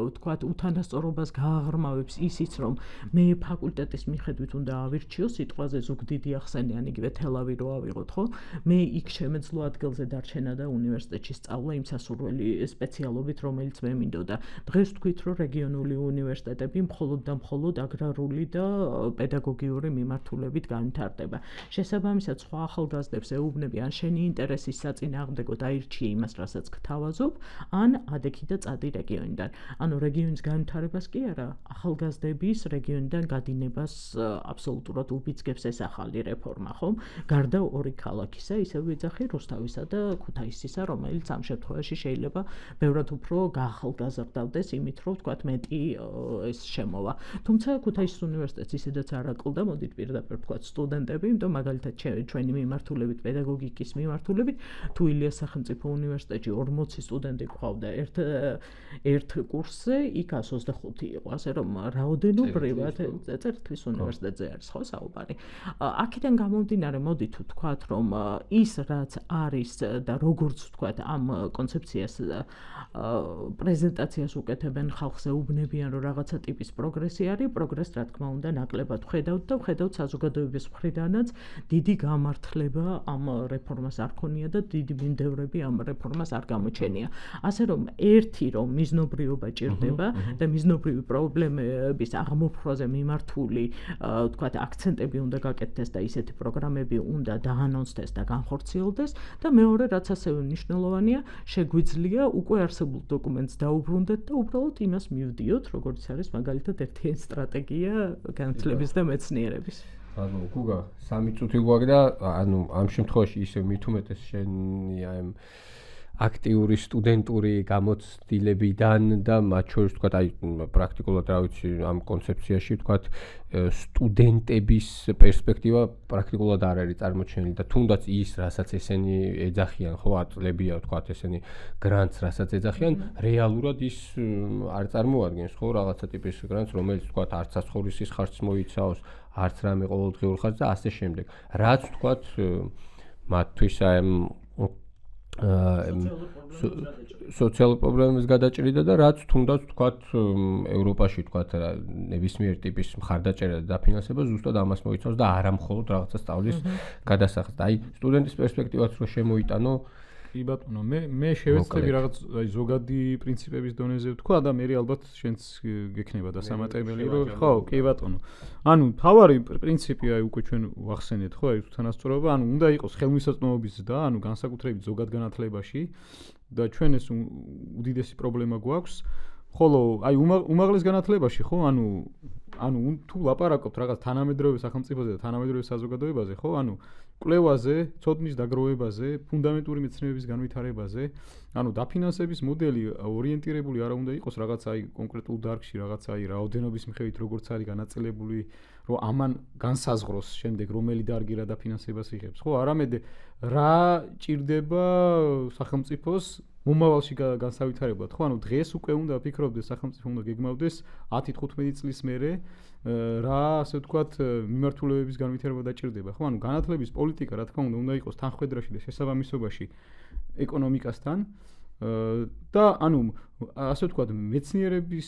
ვთქვათ, უთანასწორობას გააღრმავებს ისიც, რომ მე ფაკულტეტის მიხედვით უნდა ავირჩიო, სიტყვაზე ზუგდიდი ახსენიან, იგივე თელავი რო ავიღოთ, ხო? მე იქ შემეძლო ადგილზე დარჩენა და უნივერსიტეტში სწავლა იმ სასურველი სპეციალობით, რომელიც მე მინდოდა. დღეს ვთქვით, რომ რეგიონული უნივერსიტეტები მხოლოდ და მხოლოდ აგრარული და პედაგოგიური მიმართულებით განვითარდება. შესაბამისად, სხვა ახალგაზრდებს ეუბნები, ან შენი ინტერესის საწინააღმდეგოდ აირჩიე იმას, რასაც გთავაზობ, ან ადექი და წადი რეგიონიდან. ანუ რეგიონის განვითარებას კი არა, ახალგაზრდების რეგიონიდან გადინებას აბსოლუტურად უბიძგებს ეს ახალი რეფორმა, ხო? გარდა ორი ქალაქისა, ისევ ვიძახი რუსთავისა და ქუთაისისა, რომელიც ამ შემთხვევაში შეიძლება ბევრად უფრო გაახალგაზრდავდეს იმით, რომ ვთქვათ, მეტი ეს შემოვა. თუმცა ქუთაისის უნივერსიტეტს ისედაც არ აკლდა, მოდით პირდაპირ ვთქვათ, სტუდენტები, იმიტომ მაგალითად ჩვენი მიმართულებით, პედაგოგიკის მიმართულებით, თუ ილიას სახელმწიფო უნივერსიტეტში 40 სტუდენტი გვყავდა ერთ კურსზე, იქ 125 იყო, ასე რომ რაოდენობრივად წერტლის უნივერსიტეტზე არის ხო საუბარი. აქედან გამომდინარე, მოდით ვთქვათ, რომ ის რაც არის და როგორც ვთქვათ, ამ კონცეფციას პრეზენტაციას უკეთებენ ხალხს ეუბნებიან, რომ რაღაცა ტიპის პროგრესი არის, პროგრესს რა თქმა უნდა ნაკლებად ვხედავთ და ვხედავთ საზოგადოების მხრიდანაც დიდი გამართლება ამ რეფორმას არ ქონია და დიდი მიმდევრები ამ რეფორმას არ გამოჩენია. ასე რომ ერთი რომ მიზნობრიობა ჭირდება და მიზნობრივი პრობლემების აღმოფხვაზე მიმართული ვთქვათ აქცენტები უნდა გაკეთდეს და ისეთი პროგრამები უნდა დაანონსდეს და განხორციელდეს და მეორე რაც ასევე მნიშვნელოვანია, შეგვიძლია უკვე არსებულ დოკუმენტს დაუბრუნდეთ და უბრალოდ იმას მივდიოთ, როგორც არის მაგალითად ერთიანი სტრატეგია განათლების და მეცნიერების. ანუ გუგა 3 წუთი გვაქვს და ანუ ამ შემთხვევაში ისე მით უმეტეს შენი ამ აქტიური სტუდენტური გამოცდილებიდან და მათ შორის თქვათ აი პრაქტიკულად რა ვიცი ამ კონცეფციაში თქვათ სტუდენტების პერსპექტივა პრაქტიკულად არ არის წარმოჩენილი და თუნდაც ის რასაც ესენი ეძახიან ხო ატლებია თქვათ ესენი გრანტს რასაც ეძახიან რეალურად ის არ წარმოადგენს ხო რაღაცა ტიპის გრანტს რომელიც თქვათ არც საცხოვრისის ხარჯს მოიცავს არც რამე ყოველდღიურ ხარჯს და ასე შემდეგ რაც თქვათ მათთვის აი სოციალური პრობლემების გადაჭრიდა და რაც თუნდაც თქვათ ევროპაში თქვათ ნებისმიერ ტიპის მხარდაჭერა და დაფინანსება ზუსტად ამას მოიცავს და არა მხოლოდ რაღაცა სწავლის გადასახადს. აი სტუდენტის პერსპექტივაც რო შემოიტანო კი ბატონო, მე შევეცდები რაღაც აი ზოგადი პრინციპების დონეზე ვთქვა და მე ალბათ შენც გექნება დასამატებელი რომ ხო, კი ბატონო. ანუ თავარი პრინციპი აი უკვე ჩვენ ვახსენეთ ხო, აი უთანასწორობა, ანუ უნდა იყოს ხელმისაწვდომობის ზრდა, ანუ განსაკუთრებით ზოგად განათლებაში და ჩვენ ეს უდიდესი პრობლემა გვაქვს. ხოლო აი უმაღლეს განათლებაში ხო, ანუ ანუ თუ ლაპარაკობთ რაღაც თანამედროვე სახელმწიფოზე და თანამედროვე საზოგადოებაზე, ხო? ანუ კვლევაზე, ცოდნის დაგროვებაზე, ფუნდამენტური მეცნიერების განვითარებაზე, ანუ დაფინანსების მოდელი ორიენტირებული არ უნდა იყოს რაღაც აი კონკრეტულ დარგში, რაღაც აი რაოდენობის მიხედვით როგორც არის განაწილებული, რომ ამან განსაზღვროს შემდეგ რომელი დარგი რა დაფინანსებას იღებს, ხო? არამედ რა ჭირდება სახელმწიფოს მომავალში განსავითარებლად, ხო? ანუ დღეს უკვე უნდა ფიქრობდეს სახელმწიფო უნდა გეგმავდეს 10-15 წლის მერე რა ასე ვთქვათ მიმართულებების განვითარება დაჭირდება, ხო? ანუ განათლების პოლიტიკა რა თქმა უნდა იყოს თანხმედრაში და შესაბამისობაში ეკონომიკასთან და ანუ ასე ვთქვათ მეცნიერების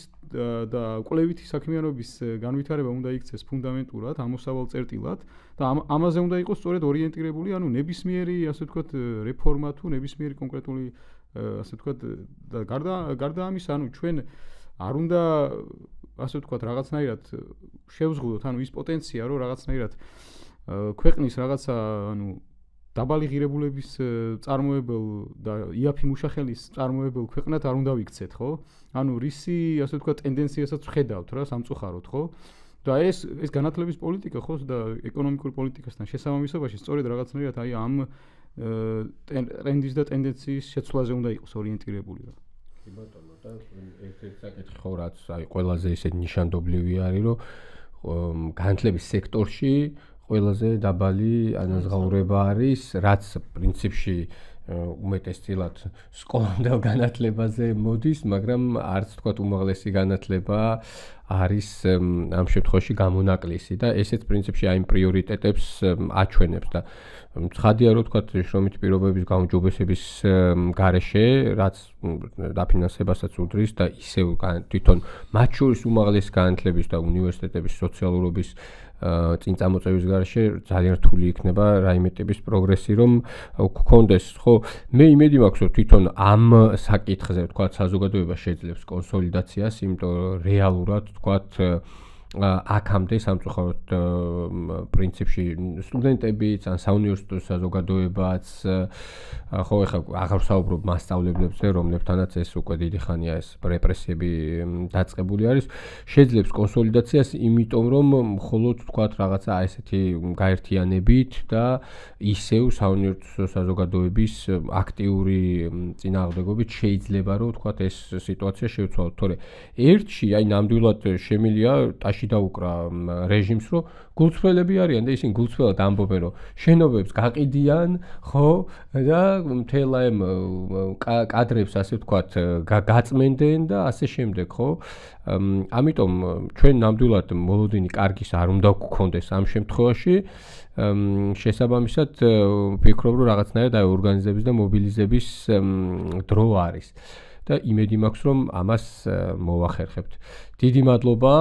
და კვლევითი საქმიანობის განვითარება უნდა იქცეს ფუნდამენტურად, ამოსავალ წერტილად და ამაზე უნდა იყოს სწორედ ორიენტირებული, ანუ ნებისმიერი ასე ვთქვათ რეფორმა თუ ნებისმიერი კონკრეტული ასე ვთქვათ და გარდა ამისა, ანუ ჩვენ არ უნდა ასე ვთქვათ რაღაცნაირად შევზღუდოთ, ანუ ის პოტენცია, რომ რაღაცნაირად ქვეყნის რაღაცა, ანუ დაბალი ღირებულების წარმოებელ და იაფი მუშახელის წარმოებელ ქვეყნად არ უნდა ვიქცეთ, ხო? ანუ რისი ასე ვთქვათ ტენდენციასაც ვხედავთ რა სამწუხაროდ, ხო? და ეს განათლების პოლიტიკა ხო და ეკონომიკური პოლიტიკასთან შესაბამისობაში სწორედ რაღაცნაირად აი ამ ტრენდის და ტენდენციის შეცვლაზე უნდა იყოს ორიენტირებული რა. კი ბატონო და ერთ-ერთი საკითხი ხო რაც აი ყველაზე ისე ნიშანდობლივი არის რომ განათლების სექტორში ყველაზე დაბალი ანაზღაურება არის რაც პრინციპში უმეტესწილად სკოლამდელ განათლებაზე მოდის, მაგრამ არც თქვათ უმაღლესი განათლება არის ამ შემთხვევაში გამონაკლისი და ესეც პრინციპში აი პრიორიტეტებს აჩვენებს და ცხადია რომ თქვათ შრომითი პირობების გაუმჯობესების გარეშე რაც დაფინანსებასაც უდრის და ისევ თვითონ მათ შორის უმაღლესი განათლების და უნივერსიტეტების სოციალურობის წინ წამოწევის გარეშე ძალიან რთული იქნება რაიმე ტიპის პროგრესი რომ გქონდეს ხო მე იმედი მაქვს რომ თვითონ ამ საკითხზე თქვათ საზოგადოება შეძლებს კონსოლიდაციას იმიტომ რეალურად თქვათ აქამდე სამწუხაროდ პრინციპში სტუდენტებიც ან საუნივერსიტეტო საზოგადოებაც ხო ეხლა აღარ ვსაუბრობ მასწავლებლებზე რომლებთანაც ეს უკვე დიდი ხანია ეს რეპრესიები დაწყებული არის შეძლებს კონსოლიდაციას იმიტომ რომ მხოლოდ თქვათ რაღაცა ესეთი გაერთიანებით და ისევ საუნივერსიტეტო საზოგადოების აქტიური წინააღმდეგობით შეიძლება რომ თქვათ ეს სიტუაცია შევცვალოთ თორე ერთში აი ნამდვილად შემილია დაუკრა რეჟიმს რომ გულწრფელები არიან და ისინი გულწრფელად ამბობენ რომ შენობებს გაყიდიან ხო და მთელ ამ კადრებს ასე ვთქვათ გაწმენდნენ და ასე შემდეგ ხო ამიტომ ჩვენ ნამდვილად მოლოდინი კარგის არ უნდა გქონდეს ამ შემთხვევაში შესაბამისად ვფიქრობ რომ რაღაცნაირად აი ორგანიზების და მობილიზების დრო არის და იმედი მაქვს რომ ამას მოვახერხებთ. დიდი მადლობა.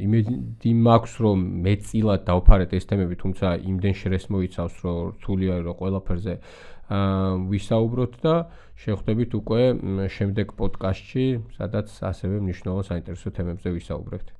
იმედი მაქვს რომ მეწილად დავფარეთ ეს თემები, თუმცა იმდენ შრეს მოიცავს რომ რთულია რომ ყველაფერზე ვისაუბროთ და შევხვდებით უკვე შემდეგ პოდკასტში, სადაც ასევე მნიშვნელოვან საინტერესო თემებზე ვისაუბრებთ.